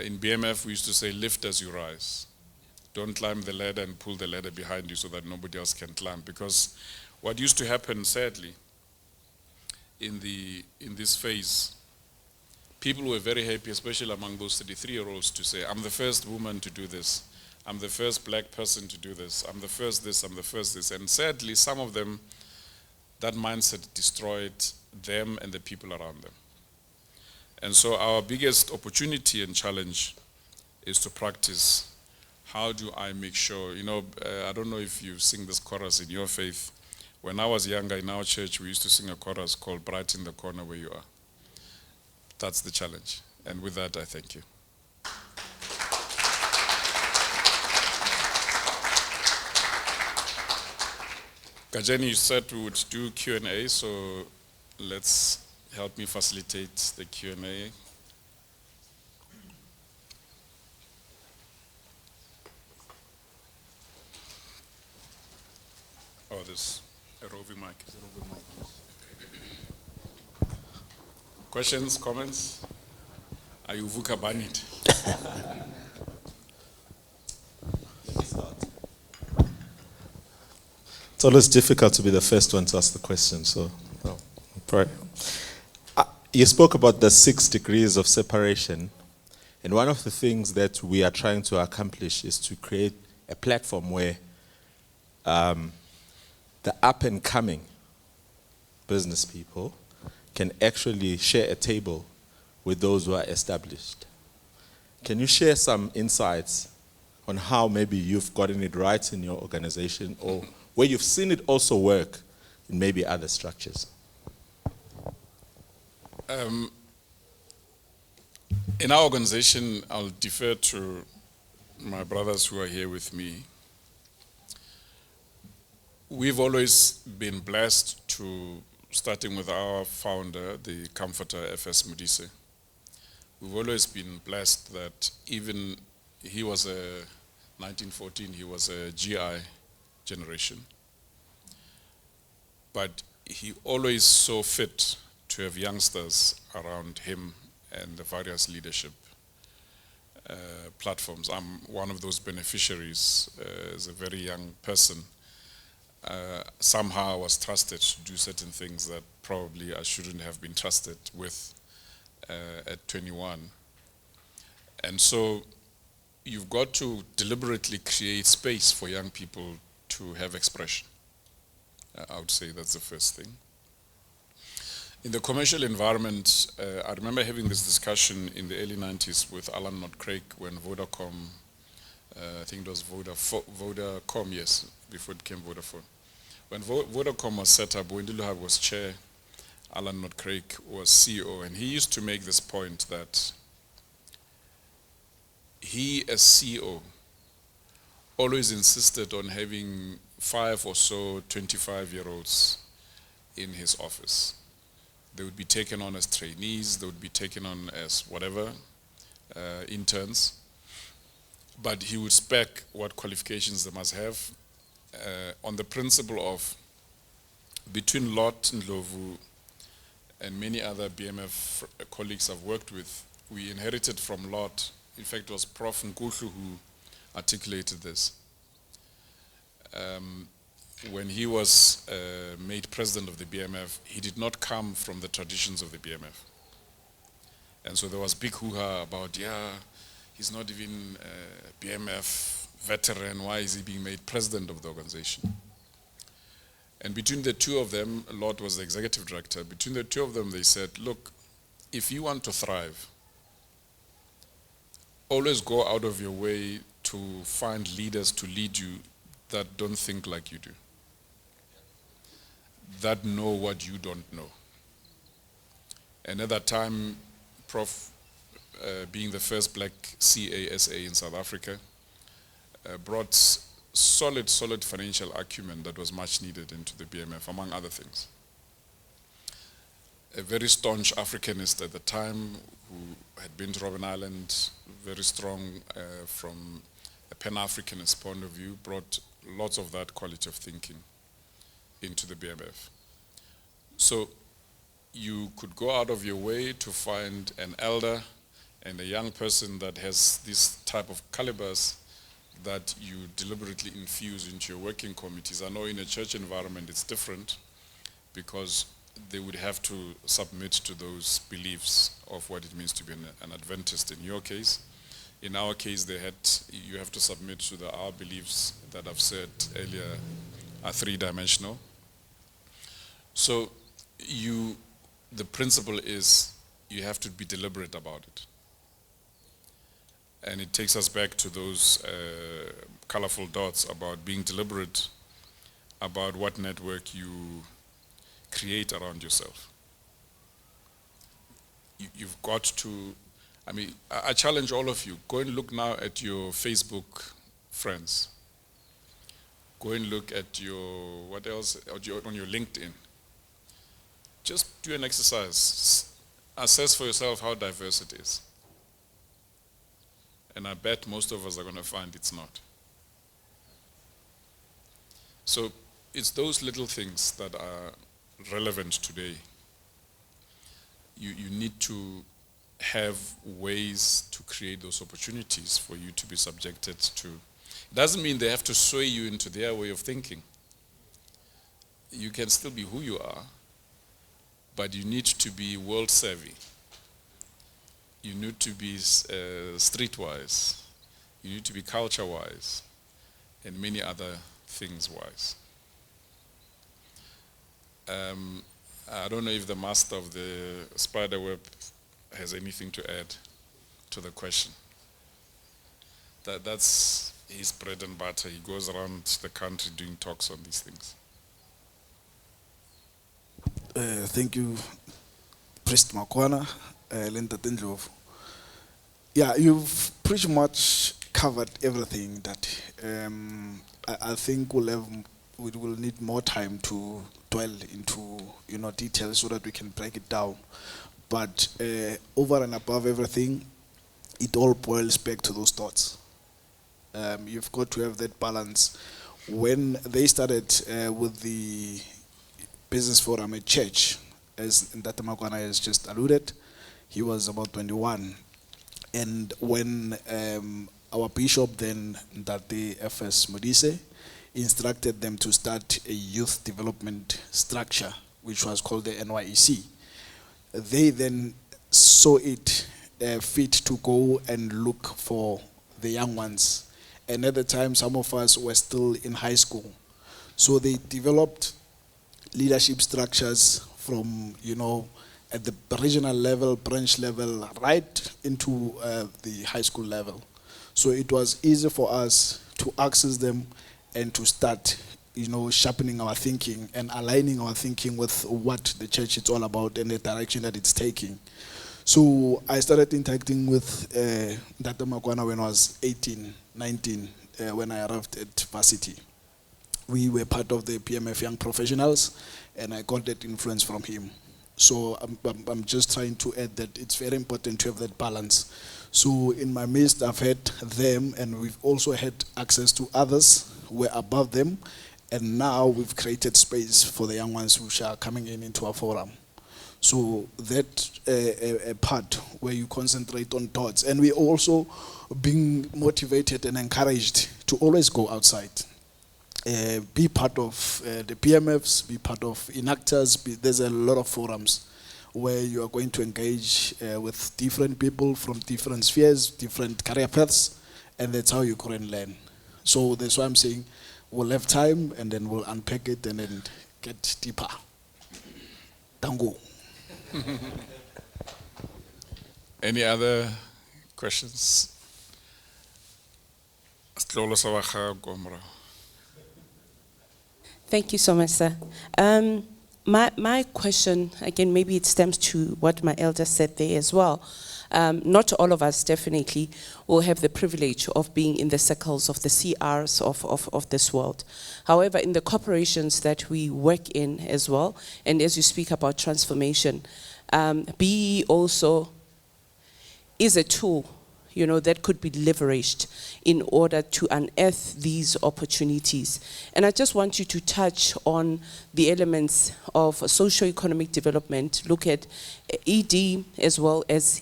In BMF, we used to say, lift as you rise. Don't climb the ladder and pull the ladder behind you so that nobody else can climb. Because what used to happen, sadly, in this phase, people were very happy, especially among those 33-year-olds, to say, I'm the first woman to do this. I'm the first black person to do this. I'm the first this, I'm the first this. And sadly, some of them, that mindset destroyed them and the people around them. And so our biggest opportunity and challenge is to practice, how do I make sure, I don't know if you sing this chorus in your faith. When I was younger in our church, we used to sing a chorus called Bright in the Corner Where You Are. That's the challenge. And with that, I thank you. Gajeni, you said we would do Q&A, so let's help me facilitate the Q&A. Oh, there's a roving mic. Questions, comments? Are you VUCA banned? It's always difficult to be the first one to ask the question, so pray. You spoke about the 6 degrees of separation, and one of the things that we are trying to accomplish is to create a platform where the up-and-coming business people can actually share a table with those who are established. Can you share some insights on how maybe you've gotten it right in your organization, or where you've seen it also work in maybe other structures? In our organization, I'll defer to my brothers who are here with me. We've always been blessed to, starting with our founder, the comforter, F.S. Modise. We've always been blessed that even he was 1914, he was a GI generation. But he always saw fit to have youngsters around him and the various leadership. platforms. I'm one of those beneficiaries as a very young person. Somehow I was trusted to do certain things that probably I shouldn't have been trusted with at 21. And so you've got to deliberately create space for young people to have expression. I would say that's the first thing. In the commercial environment, I remember having this discussion in the early 90s with Alan Nott-Craig when Vodacom, I think it was Vodacom, yes, before it became Vodafone. When Vodacom was set up, Wendy Luhab was chair, Alan Nott-Craig was CEO, and he used to make this point that he, as CEO, always insisted on having 5 or so 25-year-olds in his office. They would be taken on as trainees, they would be taken on as whatever, interns, but he would spec what qualifications they must have on the principle of between Lot Ndlovu and many other BMF colleagues I've worked with, we inherited from Lot. In fact, it was Prof. Nkuhlu who articulated this. When he was made president of the BMF, he did not come from the traditions of the BMF. And so there was big hoo-ha about, he's not even a BMF veteran, why is he being made president of the organization? And between the two of them, Lord was the executive director, between the two of them they said, look, if you want to thrive, always go out of your way to find leaders to lead you that don't think like you do, that know what you don't know. And at that time, Prof, being the first black CASA in South Africa, brought solid financial acumen that was much needed into the BMF, among other things. A very staunch Africanist at the time who had been to Robben Island, very strong from a Pan-Africanist point of view, brought lots of that quality of thinking into the BMF. So you could go out of your way to find an elder and a young person that has this type of calibers that you deliberately infuse into your working committees. I know in a church environment it's different because they would have to submit to those beliefs of what it means to be an Adventist in your case. In our case, you have to submit to our beliefs that I've said earlier are 3-dimensional. So the principle is you have to be deliberate about it. And it takes us back to those colorful dots about being deliberate about what network you create around yourself. You've got to, I challenge all of you, go and look now at your Facebook friends. Go and look at your, what else, on your LinkedIn. Just do an exercise. Assess for yourself how diverse it is. And I bet most of us are going to find it's not. So it's those little things that are relevant today. You need to have ways to create those opportunities for you to be subjected to. It doesn't mean they have to sway you into their way of thinking. You can still be who you are, but you need to be world savvy. You need to be streetwise. You need to be culture-wise, and many other things-wise. I don't know if the master of the spiderweb has anything to add to the question. That's his bread and butter. He goes around the country doing talks on these things. Thank you, Priest Makwana, Linda Ndlovu. Yeah, you've pretty much covered everything that I think we will need more time to dwell into details so that we can break it down. But over and above everything, it all boils back to those thoughts. You've got to have that balance. When they started with the business forum at church, as Makwana has just alluded, he was about 21. And when our bishop then, Ndate F.S. Modise, instructed them to start a youth development structure, which was called the NYEC, they then saw it fit to go and look for the young ones. And at the time, some of us were still in high school. So they developed leadership structures from, at the regional level, branch level, right into the high school level. So it was easy for us to access them and to start, sharpening our thinking and aligning our thinking with what the church is all about and the direction that it's taking. So I started interacting with Dr. Makwana when I was 18, 19, when I arrived at varsity. We were part of the PMF Young Professionals, and I got that influence from him. So I'm just trying to add that it's very important to have that balance. So in my midst, I've had them, and we've also had access to others who were above them, and now we've created space for the young ones which are coming into our forum. So that a part where you concentrate on thoughts, and we also being motivated and encouraged to always go outside. Be part of the PMFs, be part of enactors. There's a lot of forums where you are going to engage with different people from different spheres, different career paths, and that's how you grow and learn. So that's why I'm saying we'll have time, and then we'll unpack it and then get deeper. Tango. Any other questions? Thank you so much, sir. My question, again, maybe it stems to what my elder said there as well. Not all of us definitely will have the privilege of being in the circles of the CRs of this world. However, in the corporations that we work in as well, and as you speak about transformation, BE also is a tool, that could be leveraged in order to unearth these opportunities. And I just want you to touch on the elements of socio-economic development, look at ED as well as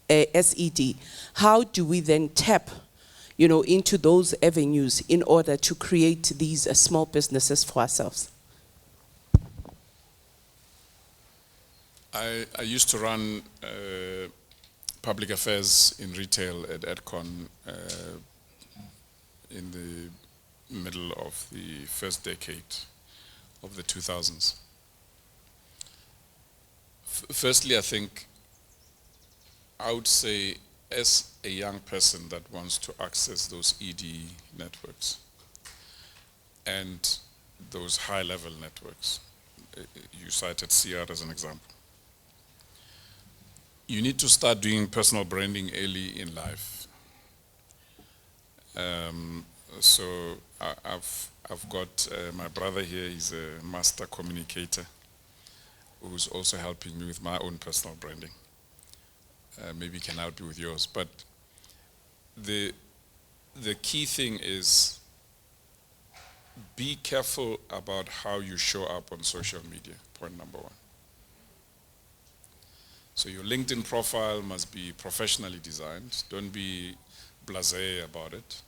SED. How do we then tap, into those avenues in order to create these small businesses for ourselves? I used to run public affairs in retail at Edcon in the middle of the first decade of the 2000s. Firstly, I think I would say, as a young person that wants to access those ED networks and those high-level networks, you cited CR as an example, you need to start doing personal branding early in life. So I've got my brother here. He's a master communicator who's also helping me with my own personal branding. Maybe he can help you with yours. But the key thing is be careful about how you show up on social media, point number one. So your LinkedIn profile must be professionally designed. Don't be blasé about it.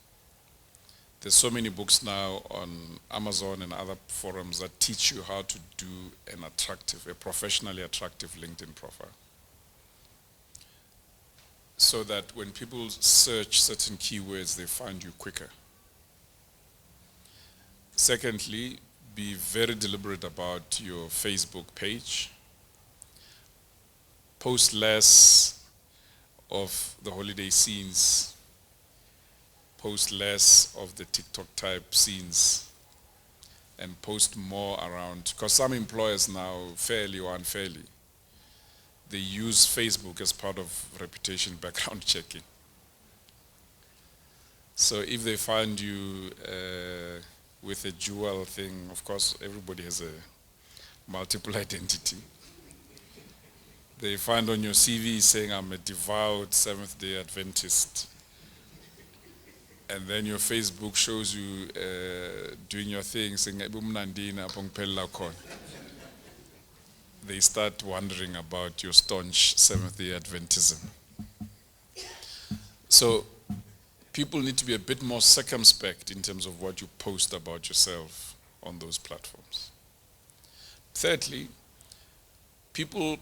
There's so many books now on Amazon and other forums that teach you how to do a professionally attractive LinkedIn profile. So that when people search certain keywords, they find you quicker. Secondly, be very deliberate about your Facebook page. Post less of the holiday scenes. Post less of the TikTok type scenes. And post more around, because some employers now, fairly or unfairly, they use Facebook as part of reputation background checking. So if they find you with a dual thing, of course, everybody has a multiple identity. They find on your CV saying, I'm a devout Seventh-day Adventist. And then your Facebook shows you doing your thing, saying, they start wondering about your staunch Seventh-day Adventism. So people need to be a bit more circumspect in terms of what you post about yourself on those platforms. Thirdly, people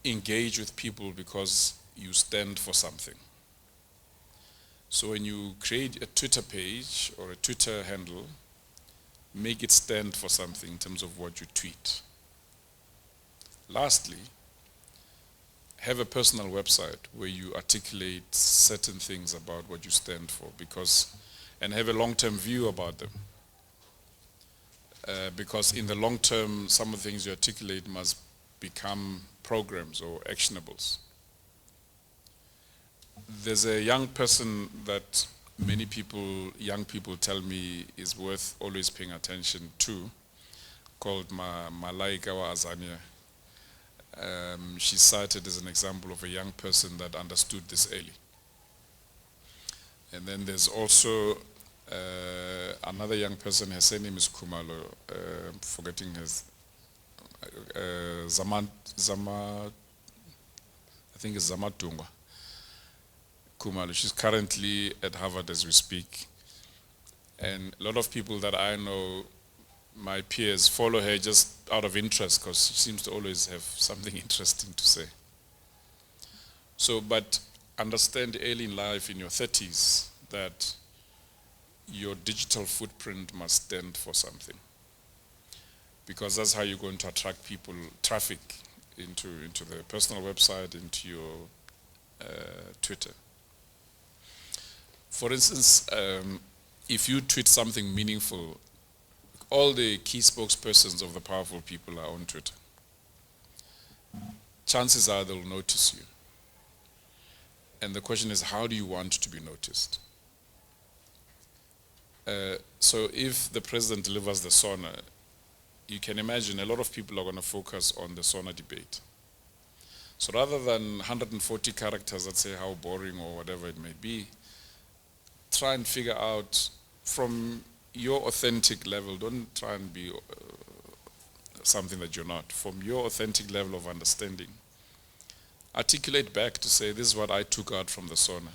engage with people because you stand for something. So when you create a Twitter page or a Twitter handle, make it stand for something in terms of what you tweet. Lastly, have a personal website where you articulate certain things about what you stand for, and have a long-term view about them. Because in the long term, some of the things you articulate must become programs or actionables. There's a young person that many people, young people tell me is worth always paying attention to, called Malaika wa Azania. She's cited as an example of a young person that understood this early. And then there's also another young person, her surname is Kumalo, forgetting his, I think it's Zamatungwa. Kumalo. She's currently at Harvard as we speak. And a lot of people that I know, my peers, follow her just out of interest because she seems to always have something interesting to say. So, but understand early in life, in your 30s, that your digital footprint must stand for something. Because that's how you're going to attract people, traffic into the personal website, into your Twitter. For instance, if you tweet something meaningful, all the key spokespersons of the powerful people are on Twitter. Chances are they'll notice you. And the question is, how do you want to be noticed? So if the president delivers the sauna, you can imagine a lot of people are going to focus on the sauna debate. So rather than 140 characters that say how boring or whatever it may be, try and figure out from your authentic level, don't try and be something that you're not. From your authentic level of understanding, articulate back to say, this is what I took out from the sauna,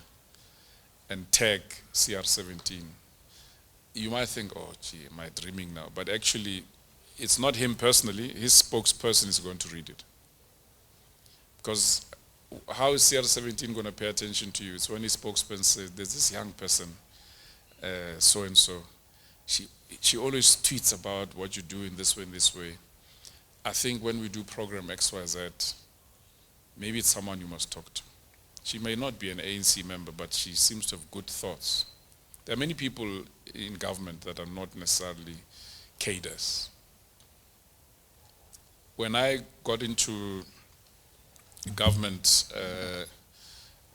and tag CR17. You might think, oh gee, am I dreaming now? But actually, it's not him personally, his spokesperson is going to read it. Because how is CR17 going to pay attention to you? It's when his spokesperson says, there's this young person, so-and-so. She always tweets about what you do in this way and this way. I think when we do program XYZ, maybe it's someone you must talk to. She may not be an ANC member, but she seems to have good thoughts. There are many people in government that are not necessarily cadres. When I got into government,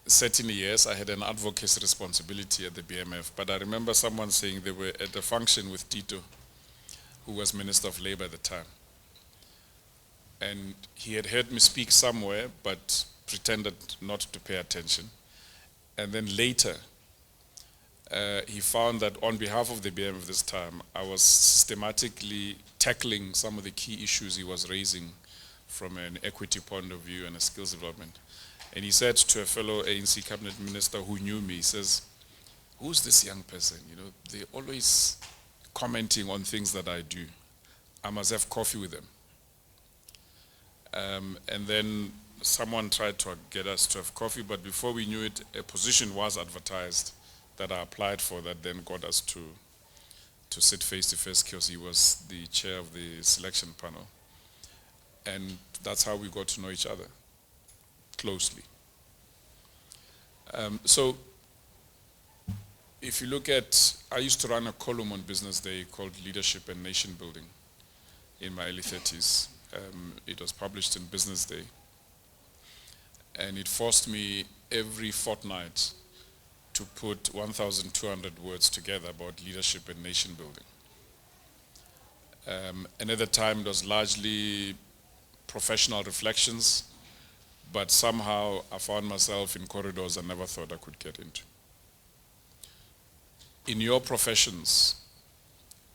certainly yes, I had an advocacy responsibility at the BMF, but I remember someone saying they were at a function with Tito, who was Minister of Labor at the time. And he had heard me speak somewhere, but pretended not to pay attention. And then later, he found that on behalf of the BMF this time, I was systematically tackling some of the key issues he was raising from an equity point of view and a skills development. And he said to a fellow ANC cabinet minister who knew me, he says, who's this young person? You know, they're always commenting on things that I do. I must have coffee with them. And then someone tried to get us to have coffee, but before we knew it, a position was advertised that I applied for that then got us to sit face-to-face because he was the chair of the selection panel. And that's how we got to know each other closely. So if you look at, I used to run a column on Business Day called Leadership and Nation Building in my early 30s. It was published in Business Day. And it forced me every fortnight to put 1,200 words together about leadership and nation building. And at the time, it was largely professional reflections, but somehow I found myself in corridors I never thought I could get into. In your professions,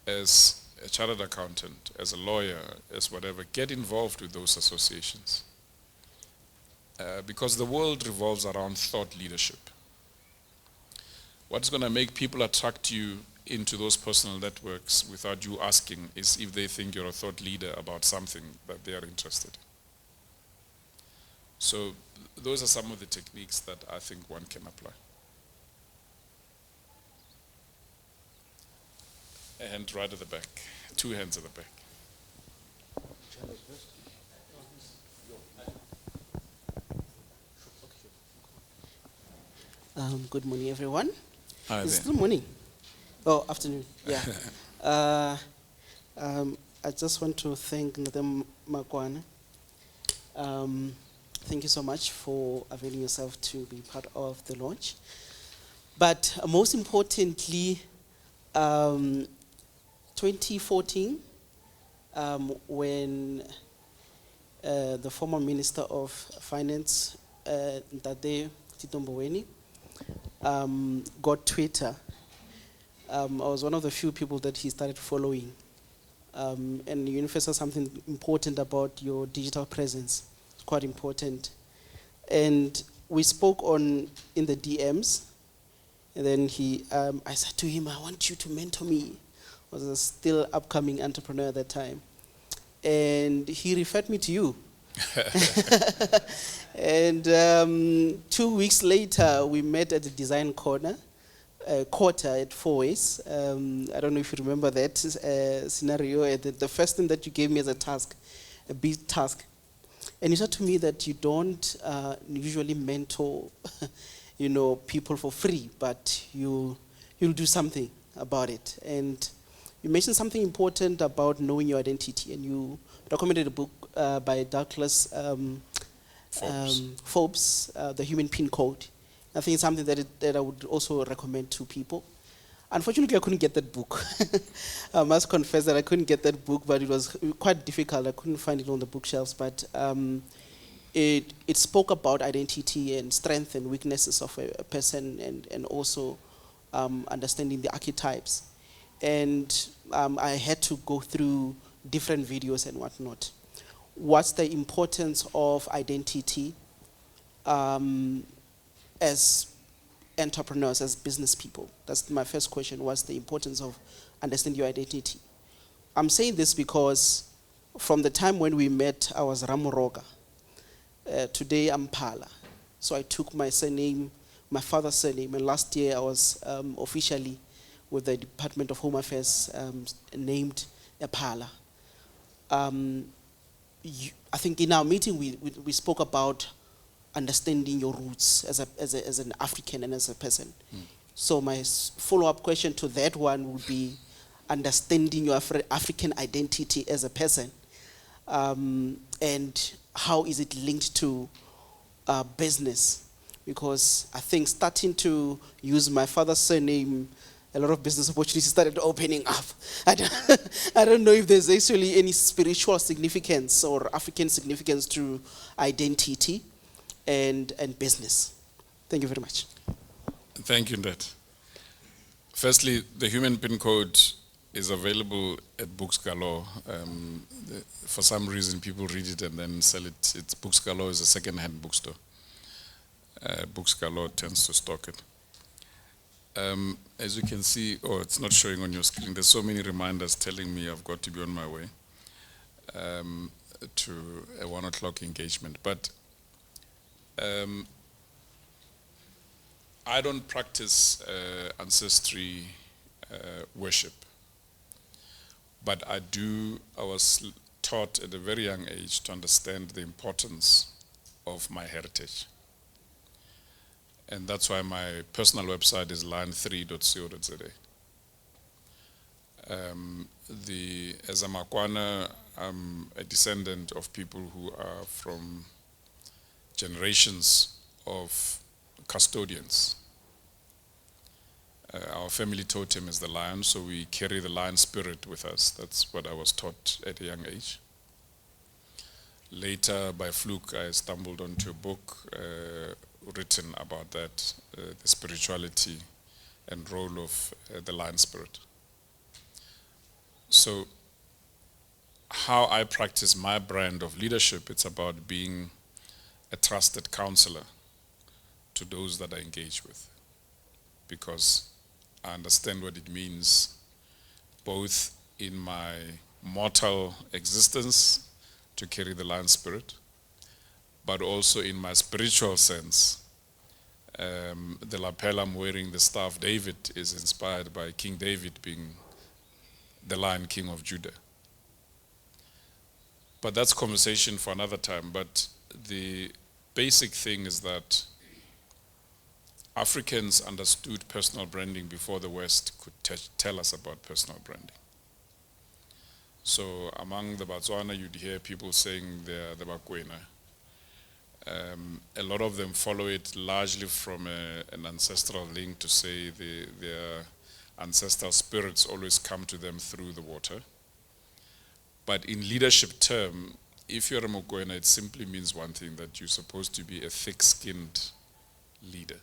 as a chartered accountant, as a lawyer, as whatever, get involved with those associations. Because the world revolves around thought leadership. What's going to make people attract you into those personal networks without you asking is if they think you're a thought leader about something that they are interested in. So those are some of the techniques that I think one can apply. A hand right at the back. 2 hands at the back. Good morning, everyone. Hi It's there. still morning. Oh, afternoon. Yeah. I just want to thank Madam Makwana. Thank you so much for availing yourself to be part of the launch. But most importantly, 2014, when the former Minister of Finance, Ntate Tito Mboweni, got Twitter, I was one of the few people that he started following. And you emphasized something important about your digital presence. It's quite important. And we spoke in the DMs, and then I said to him, I want you to mentor me. I was a still upcoming entrepreneur at that time. And he referred me to you. And 2 weeks later, we met at the Design Quarter at 4 Ways. I don't know if you remember that scenario. The first thing that you gave me as a task, a big task. And you said to me that you don't usually mentor people for free, but you'll do something about it. And you mentioned something important about knowing your identity, and you recommended a book by Douglas Forbes, The Human Pin Code. I think it's something that I would also recommend to people. Unfortunately, I couldn't get that book. I must confess that I couldn't get that book, but it was quite difficult. I couldn't find it on the bookshelves, but it spoke about identity and strengths and weaknesses of a person, and also understanding the archetypes. And I had to go through different videos and whatnot. What's the importance of identity as entrepreneurs, as business people? That's my first question. What's the importance of understanding your identity? I'm saying this because from the time when we met, I was Ramoroga. Today I'm Pala. So I took my surname, my father's surname, and last year I was officially with the Department of Home Affairs named Pala. I think in our meeting we spoke about understanding your roots as an African and as a person. So my follow-up question to that one would be understanding your African identity as a person, and how is it linked to business? Because I think starting to use my father's surname, a lot of business opportunities started opening up. I don't know if there's actually any spiritual significance or African significance to identity and business. Thank you very much. Thank you, Ndet. Firstly, the Human Pin Code is available at Books Galore. For some reason, people read it and then sell it. Books Galore is a second-hand bookstore. Books Galore tends to stock it. As you can see, it's not showing on your screen, there's so many reminders telling me I've got to be on my way to a 1 o'clock engagement. But I don't practice ancestry worship, but I was taught at a very young age to understand the importance of my heritage. And that's why my personal website is line3.co.za. As a Makwana, I'm a descendant of people who are from generations of custodians. Our family totem is the lion, so we carry the lion spirit with us. That's what I was taught at a young age. Later, by fluke, I stumbled onto a book written about that, the spirituality and role of the lion spirit. So how I practice my brand of leadership, it's about being a trusted counselor to those that I engage with. because I understand what it means both in my mortal existence to carry the lion spirit, but also in my spiritual sense. The lapel I'm wearing, the staff David, is inspired by King David being the Lion King of Judah. But that's conversation for another time. But the basic thing is that Africans understood personal branding before the West could tell us about personal branding. So among the Botswana, you'd hear people saying they're the Makwana. A lot of them follow it largely from an ancestral link to say their ancestral spirits always come to them through the water. But in leadership term, if you're a Mokoena, it simply means one thing, that you're supposed to be a thick-skinned leader.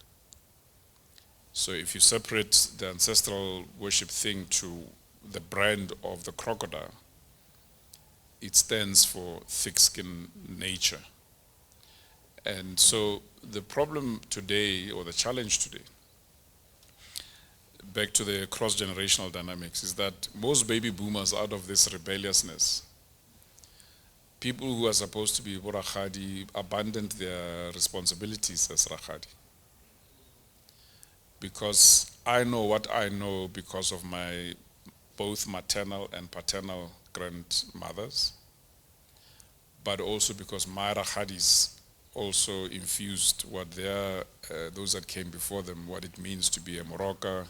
So if you separate the ancestral worship thing to the brand of the crocodile, it stands for thick-skinned nature. And so the problem today, or the challenge today, back to the cross-generational dynamics, is that most baby boomers, out of this rebelliousness, people who are supposed to be Rakgadi abandoned their responsibilities as Rakgadi. Because I know what I know because of my both maternal and paternal grandmothers, but also because my Rakgadis also infused what those that came before them, what it means to be a Moroka,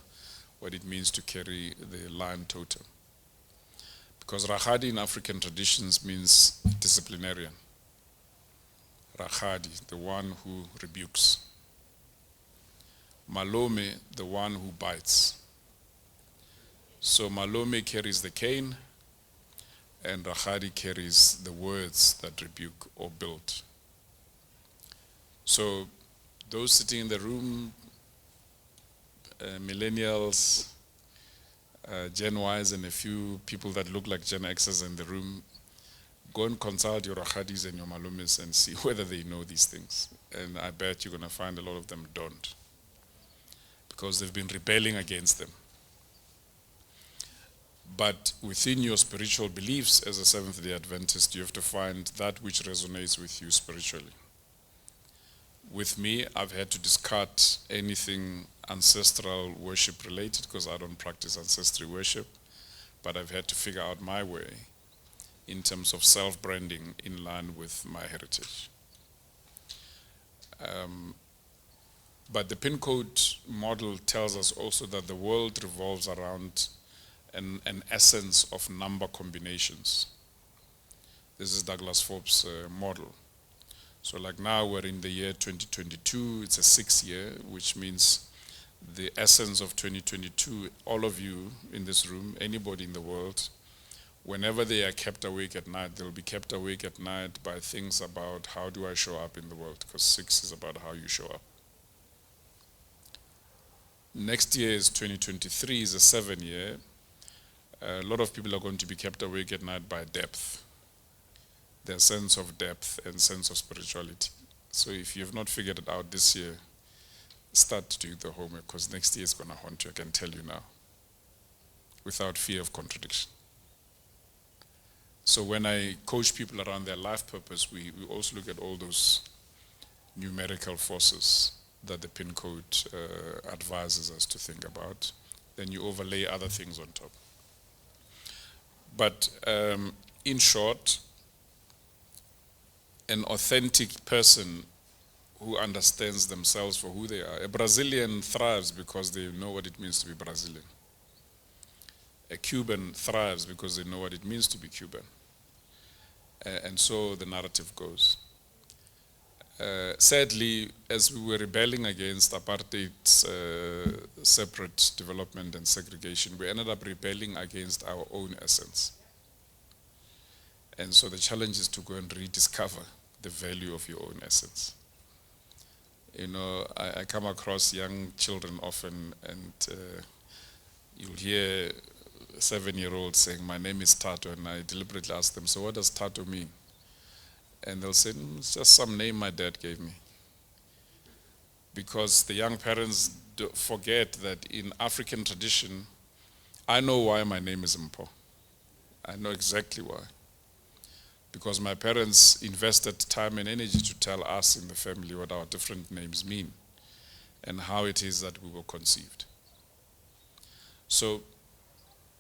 what it means to carry the lion totem. Because Rakgadi in African traditions means disciplinarian. Rakgadi, the one who rebukes. Malome, the one who bites. So Malome carries the cane, and Rakgadi carries the words that rebuke or build. So those sitting in the room, millennials, Gen Ys, and a few people that look like Gen Xers in the room, go and consult your Rakgadis and your Malumes and see whether they know these things. And I bet you're going to find a lot of them don't, because they've been rebelling against them. But within your spiritual beliefs as a Seventh-day Adventist, you have to find that which resonates with you spiritually. With me, I've had to discard anything ancestral worship related because I don't practice ancestry worship, but I've had to figure out my way in terms of self-branding in line with my heritage. But the pin code model tells us also that the world revolves around an essence of number combinations. This is Douglas Forbes' model. So like now we're in the year 2022, it's a 6th year, which means the essence of 2022, all of you in this room, anybody in the world, whenever they are kept awake at night, they'll be kept awake at night by things about how do I show up in the world, because 6 is about how you show up. Next year is 2023, is a 7th year. A lot of people are going to be kept awake at night by depth. Their sense of depth and sense of spirituality. So if you have not figured it out this year, start doing the homework, because next year is going to haunt you, I can tell you now, without fear of contradiction. So when I coach people around their life purpose, we also look at all those numerical forces that the pin code advises us to think about. Then you overlay other things on top. But in short, an authentic person who understands themselves for who they are. A Brazilian thrives because they know what it means to be Brazilian. A Cuban thrives because they know what it means to be Cuban. And so the narrative goes. Sadly, as we were rebelling against apartheid's separate development and segregation, we ended up rebelling against our own essence. And so the challenge is to go and rediscover the value of your own essence. You know, I come across young children often, and you'll hear a 7-year-old saying, "My name is Tato," and I deliberately ask them, "So what does Tato mean?" And they'll say, "It's just some name my dad gave me." Because the young parents forget that in African tradition, I know why my name is Mpho. I know exactly why. Because my parents invested time and energy to tell us in the family what our different names mean and how it is that we were conceived. So,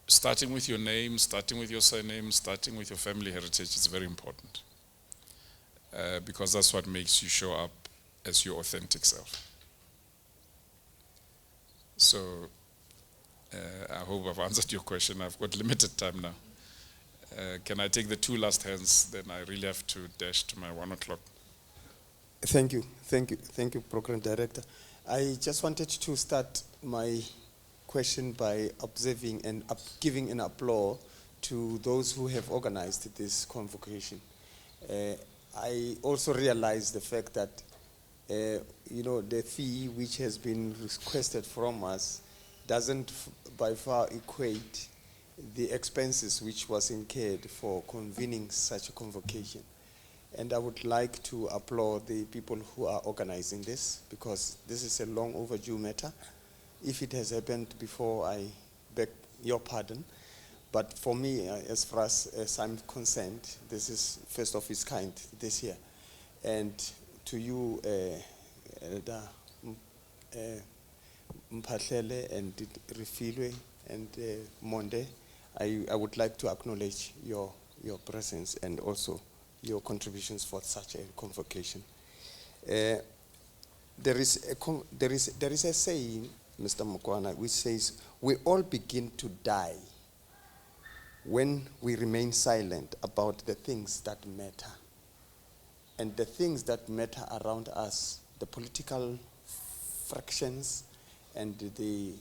starting with your name, starting with your surname, starting with your family heritage is very important. Because that's what makes you show up as your authentic self. So, I hope I've answered your question. I've got limited time now. Can I take the two last hands? Then I really have to dash to my 1 o'clock. Thank you, Program Director. I just wanted to start my question by observing and giving an applause to those who have organized this convocation. I also realize the fact that, the fee which has been requested from us doesn't by far equate the expenses which was incurred for convening such a convocation. And I would like to applaud the people who are organizing this, because this is a long overdue matter. If it has happened before, I beg your pardon. But for me, as far as I'm concerned, this is first of its kind this year. And to you, Elder Mphahlele and Refilwe and Monde, I would like to acknowledge your presence and also your contributions for such a convocation. There is a saying, Mr. Makwana, which says, we all begin to die when we remain silent about the things that matter. And the things that matter around us, the political fractions and the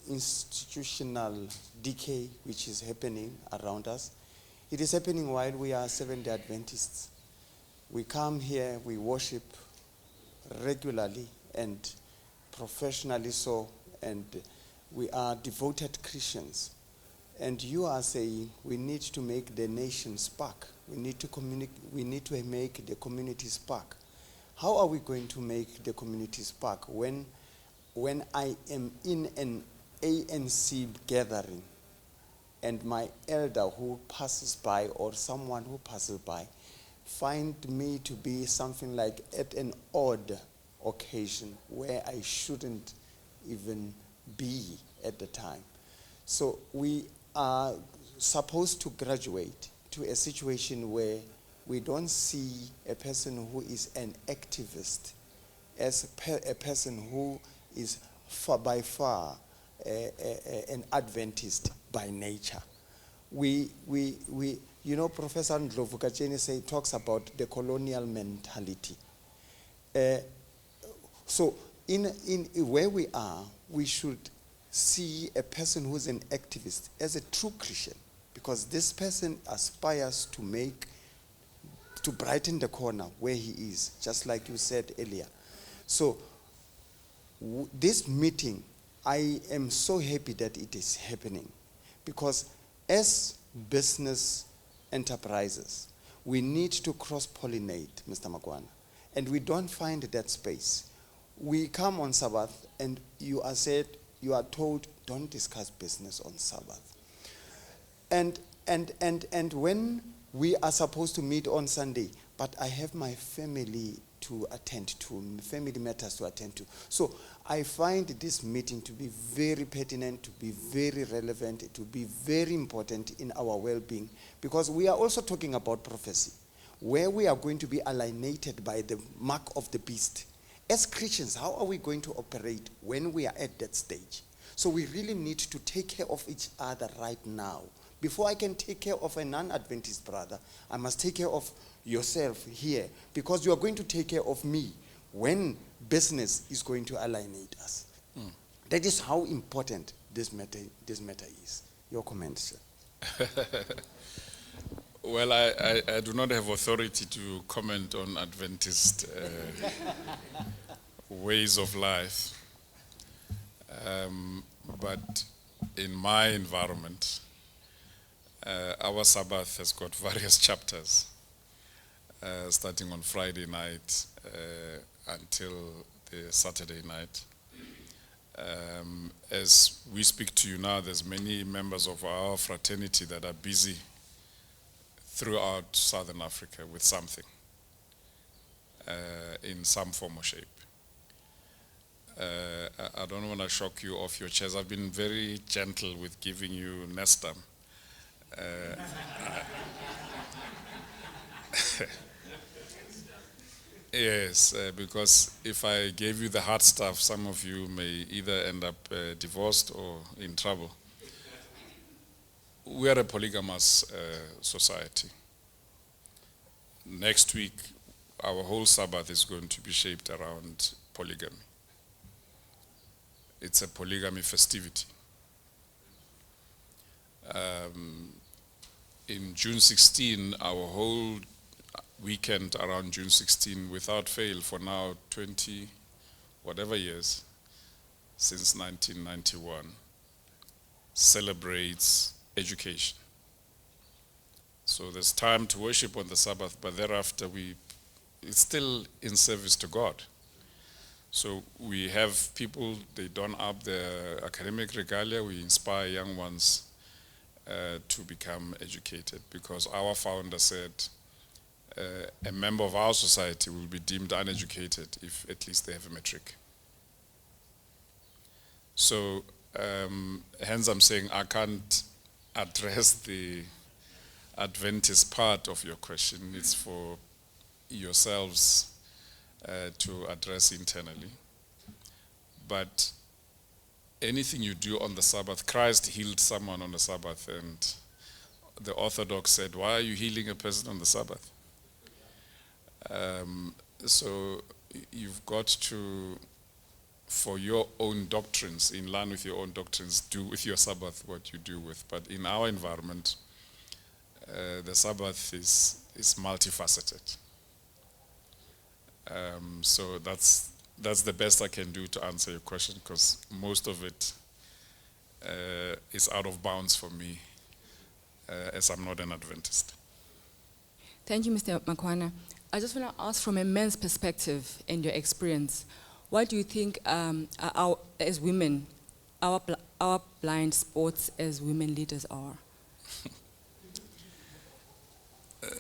institutional decay which is happening around us, it is happening while we are Seventh-day Adventists. We come here, we worship regularly and professionally so, and we are devoted Christians. And you are saying we need to make the nation spark. We need to make the community spark. How are we going to make the community spark when I am in an ANC gathering and my elder who passes by or someone who passes by find me to be something like at an odd occasion where I shouldn't even be at the time? So we are supposed to graduate to a situation where we don't see a person who is an activist as a person who is by far an Adventist by nature. Professor Ndlovu Kacheni talks about the colonial mentality. So in where we are, we should see a person who's an activist as a true Christian, because this person aspires to brighten the corner where he is, just like you said earlier. So this meeting, I am so happy that it is happening, because as business enterprises, we need to cross-pollinate, Mr. Makwana, and we don't find that space. We come on Sabbath, and you are told, don't discuss business on Sabbath. And when we are supposed to meet on Sunday, but I have my family to attend to, family matters to attend to. So I find this meeting to be very pertinent, to be very relevant, to be very important in our well-being, because we are also talking about prophecy, where we are going to be alienated by the mark of the beast. As Christians, how are we going to operate when we are at that stage? So we really need to take care of each other right now. Before I can take care of a non-Adventist brother, I must take care of yourself here, because you are going to take care of me when business is going to alienate us. That is how important this matter is. Your comments, sir. Well, I do not have authority to comment on Adventist ways of life. But in my environment, our Sabbath has got various chapters, starting on Friday night until the Saturday night. As we speak to you now, there's many members of our fraternity that are busy throughout Southern Africa with something in some form or shape. I don't want to shock you off your chairs. I've been very gentle with giving you Nestam. Yes, because if I gave you the hard stuff, some of you may either end up divorced or in trouble. We are a polygamous society. Next week, our whole Sabbath is going to be shaped around polygamy. It's a polygamy festivity. In June 16, our whole weekend around June 16, without fail, for now 20 whatever years, since 1991, celebrates education. So there's time to worship on the Sabbath, but thereafter it's still in service to God. So we have people, they don up their academic regalia, we inspire young ones to become educated, because our founder said a member of our society will be deemed uneducated if at least they have a matric. So hence I'm saying I can't address the Adventist part of your question. It's for yourselves to address internally. But anything you do on the Sabbath, Christ healed someone on the Sabbath, and the Orthodox said, why are you healing a person on the Sabbath? So you've got to, for your own doctrines, in line with your own doctrines, do with your Sabbath what you do with. But in our environment, the Sabbath is multifaceted. So that's the best I can do to answer your question, because most of it is out of bounds for me, as I'm not an Adventist. Thank you, Mr. Makwana. I just want to ask, from a man's perspective and your experience, what do you think, as women, our blind spots as women leaders are?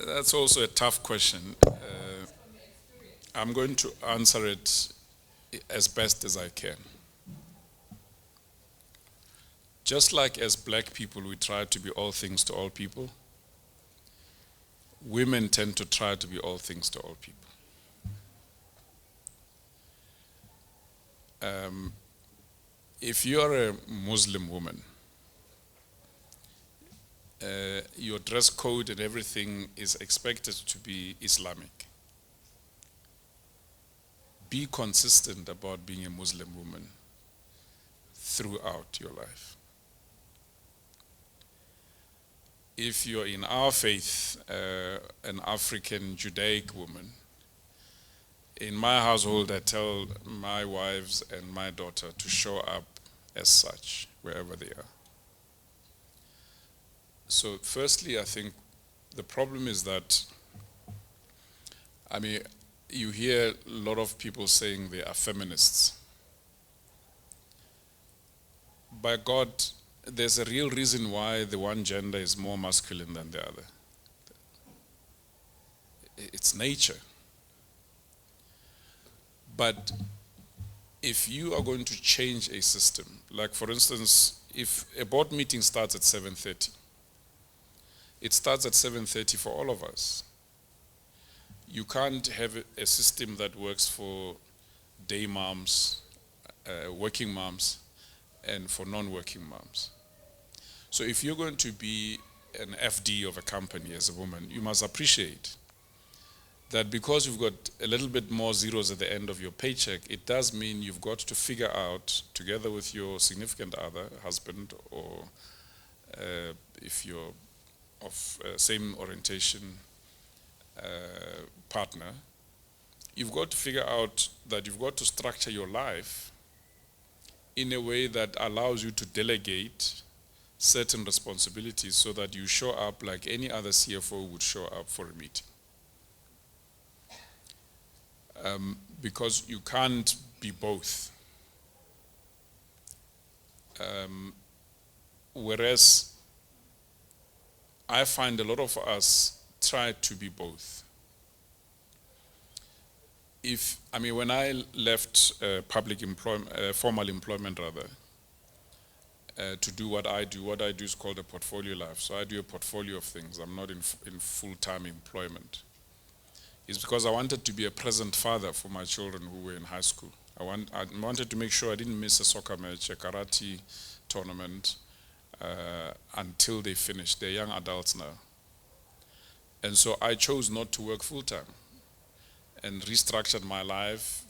That's also a tough question. I'm going to answer it as best as I can. Just like as black people, we try to be all things to all people, women tend to try to be all things to all people. If you're a Muslim woman, your dress code and everything is expected to be Islamic. Be consistent about being a Muslim woman throughout your life. If you're in our faith, an African Judaic woman, in my household I tell my wives and my daughter to show up as such wherever they are. So firstly, I think the problem is that, you hear a lot of people saying they are feminists. By God, there's a real reason why the one gender is more masculine than the other. It's nature. But if you are going to change a system, like for instance, if a board meeting starts at 7:30, it starts at 7:30 for all of us. You can't have a system that works for day moms, working moms, and for non-working moms. So if you're going to be an FD of a company as a woman, you must appreciate that because you've got a little bit more zeros at the end of your paycheck, it does mean you've got to figure out, together with your significant other, husband, or if you're of same orientation, partner, you've got to figure out that you've got to structure your life in a way that allows you to delegate certain responsibilities so that you show up like any other CFO would show up for a meeting. Because you can't be both. Whereas I find a lot of us try to be both. When I left public employment, formal employment rather, to do what I do is called a portfolio life. So I do a portfolio of things. I'm not in full-time employment. It's because I wanted to be a present father for my children who were in high school. I wanted to make sure I didn't miss a soccer match, a karate tournament, until they finished. They're young adults now. And so I chose not to work full-time and restructured my life.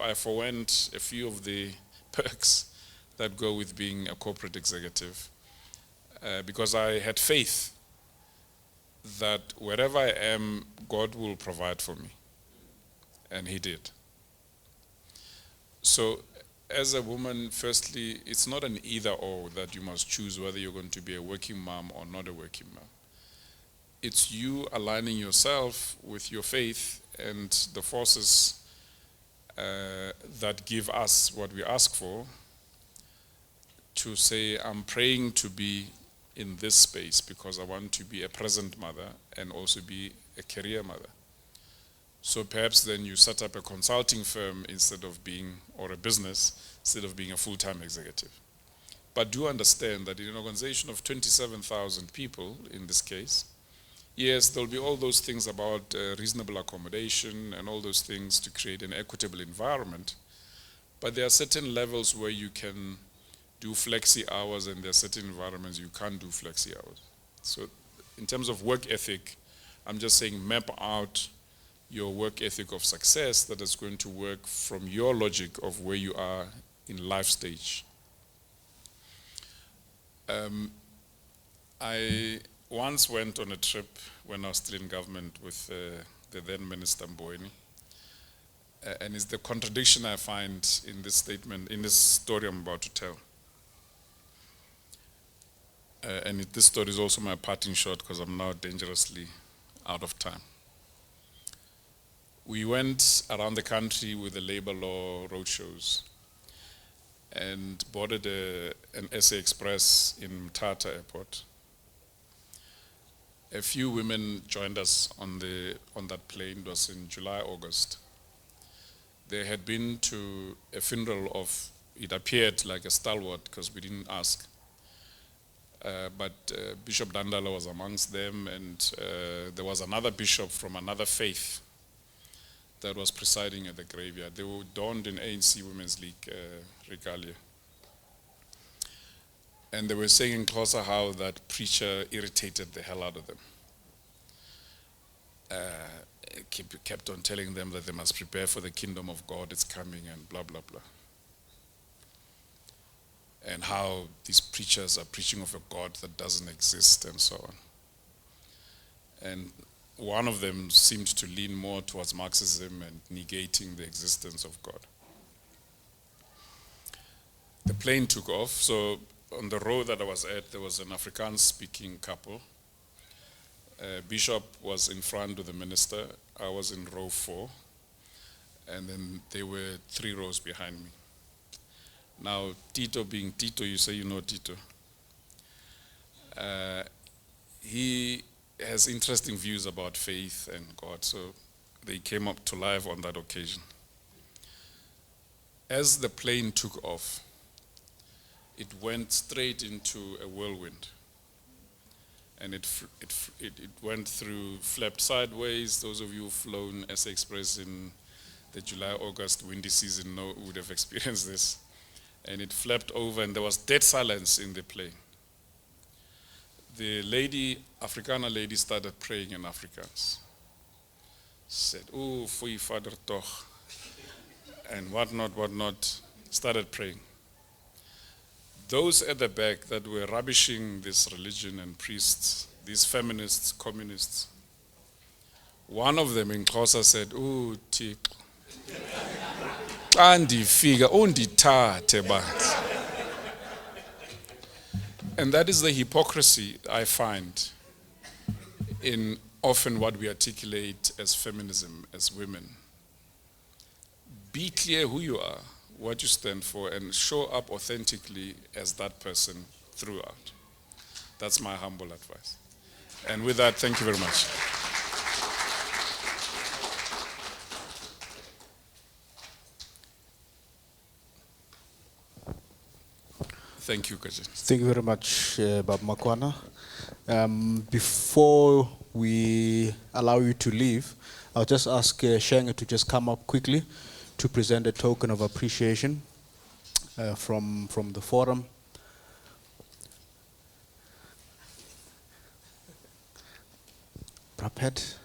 I forwent a few of the perks that go with being a corporate executive because I had faith that wherever I am, God will provide for me. And He did. So as a woman, firstly, it's not an either or that you must choose whether you're going to be a working mom or not a working mom. It's you aligning yourself with your faith and the forces that give us what we ask for, to say, I'm praying to be in this space because I want to be a present mother and also be a career mother. So perhaps then you set up a consulting firm or a business instead of being a full-time executive. But do understand that in an organization of 27,000 people, in this case, yes, there'll be all those things about reasonable accommodation and all those things to create an equitable environment. But there are certain levels where you can do flexi hours and there are certain environments you can't do flexi hours. So in terms of work ethic, I'm just saying map out your work ethic of success that is going to work from your logic of where you are in life stage. I once went on a trip when I was still in government with the then Minister Mboweni. And it's the contradiction I find in this statement, in this story I'm about to tell. This story is also my parting shot because I'm now dangerously out of time. We went around the country with the labor law roadshows and boarded an SA Express in Mthatha Airport. A few women joined us on that plane. It was in July, August. They had been to a funeral of, it appeared like a stalwart because we didn't ask. But Bishop Dandala was amongst them, and there was another bishop from another faith that was presiding at the graveyard. They were donned in ANC Women's League regalia. And they were saying in Xhosa how that preacher irritated the hell out of them. Kept on telling them that they must prepare for the kingdom of God, it's coming, and blah, blah, blah. And how these preachers are preaching of a God that doesn't exist and so on. And one of them seemed to lean more towards Marxism and negating the existence of God. The plane took off, so on the row that I was at, there was an Afrikaans-speaking couple. Bishop was in front with the minister. I was in row 4. And then they were 3 rows behind me. Now, Tito being Tito, you say you know Tito. He has interesting views about faith and God, so they came up to life on that occasion. As the plane took off, it went straight into a whirlwind. And it went through, flapped sideways. Those of you who've flown SA Express in the July-August windy season would have experienced this. And it flapped over, and there was dead silence in the plane. The lady, Afrikaner lady, started praying in Afrikaans. Said, "Oh, for your father toch," and whatnot, started praying. Those at the back that were rubbishing this religion and priests, these feminists, communists, one of them in Xhosa said, "Oh, Thixo, xa ndifika undithathe bandla." And that is the hypocrisy I find in often what we articulate as feminism, as women. Be clear who you are. what you stand for, and show up authentically as that person throughout. That's my humble advice. And with that, thank you very much. Thank you, Kajan. Thank you very much, Bab Makwana. Before we allow you to leave, I'll just ask Shenge to just come up quickly to present a token of appreciation from the forum. Prapet.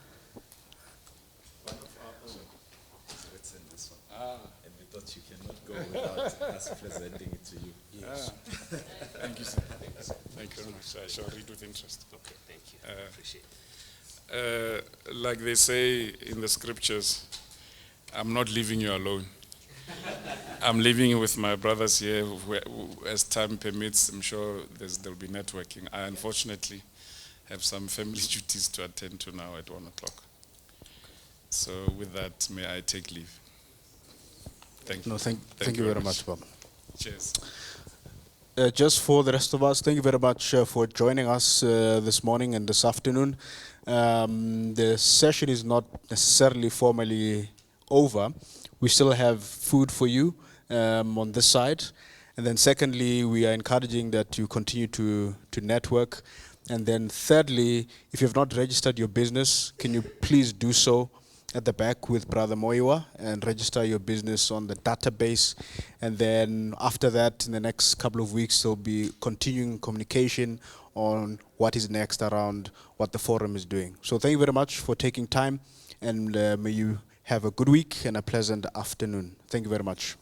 It's in this one. And we thought you cannot go without us presenting it to you. Yes. Thank you, sir. Thank you very much. I shall read with interest. Okay, thank you. Appreciate it. Like they say in the scriptures, I'm not leaving you alone. I'm living with my brothers here. As time permits, I'm sure there'll be networking. I unfortunately have some family duties to attend to now at 1 o'clock. So with that, may I take leave? Thank you. No, thank you very much, Bob. Cheers. Just for the rest of us, thank you very much for joining us this morning and this afternoon. The session is not necessarily formally over. We still have food for you on this side. And then secondly, we are encouraging that you continue to network. And then thirdly, if you have not registered your business, can you please do so at the back with Brother Moiwa and register your business on the database. And then after that, in the next couple of weeks, there'll be continuing communication on what is next around what the forum is doing. So thank you very much for taking time, and may you have a good week and a pleasant afternoon. Thank you very much.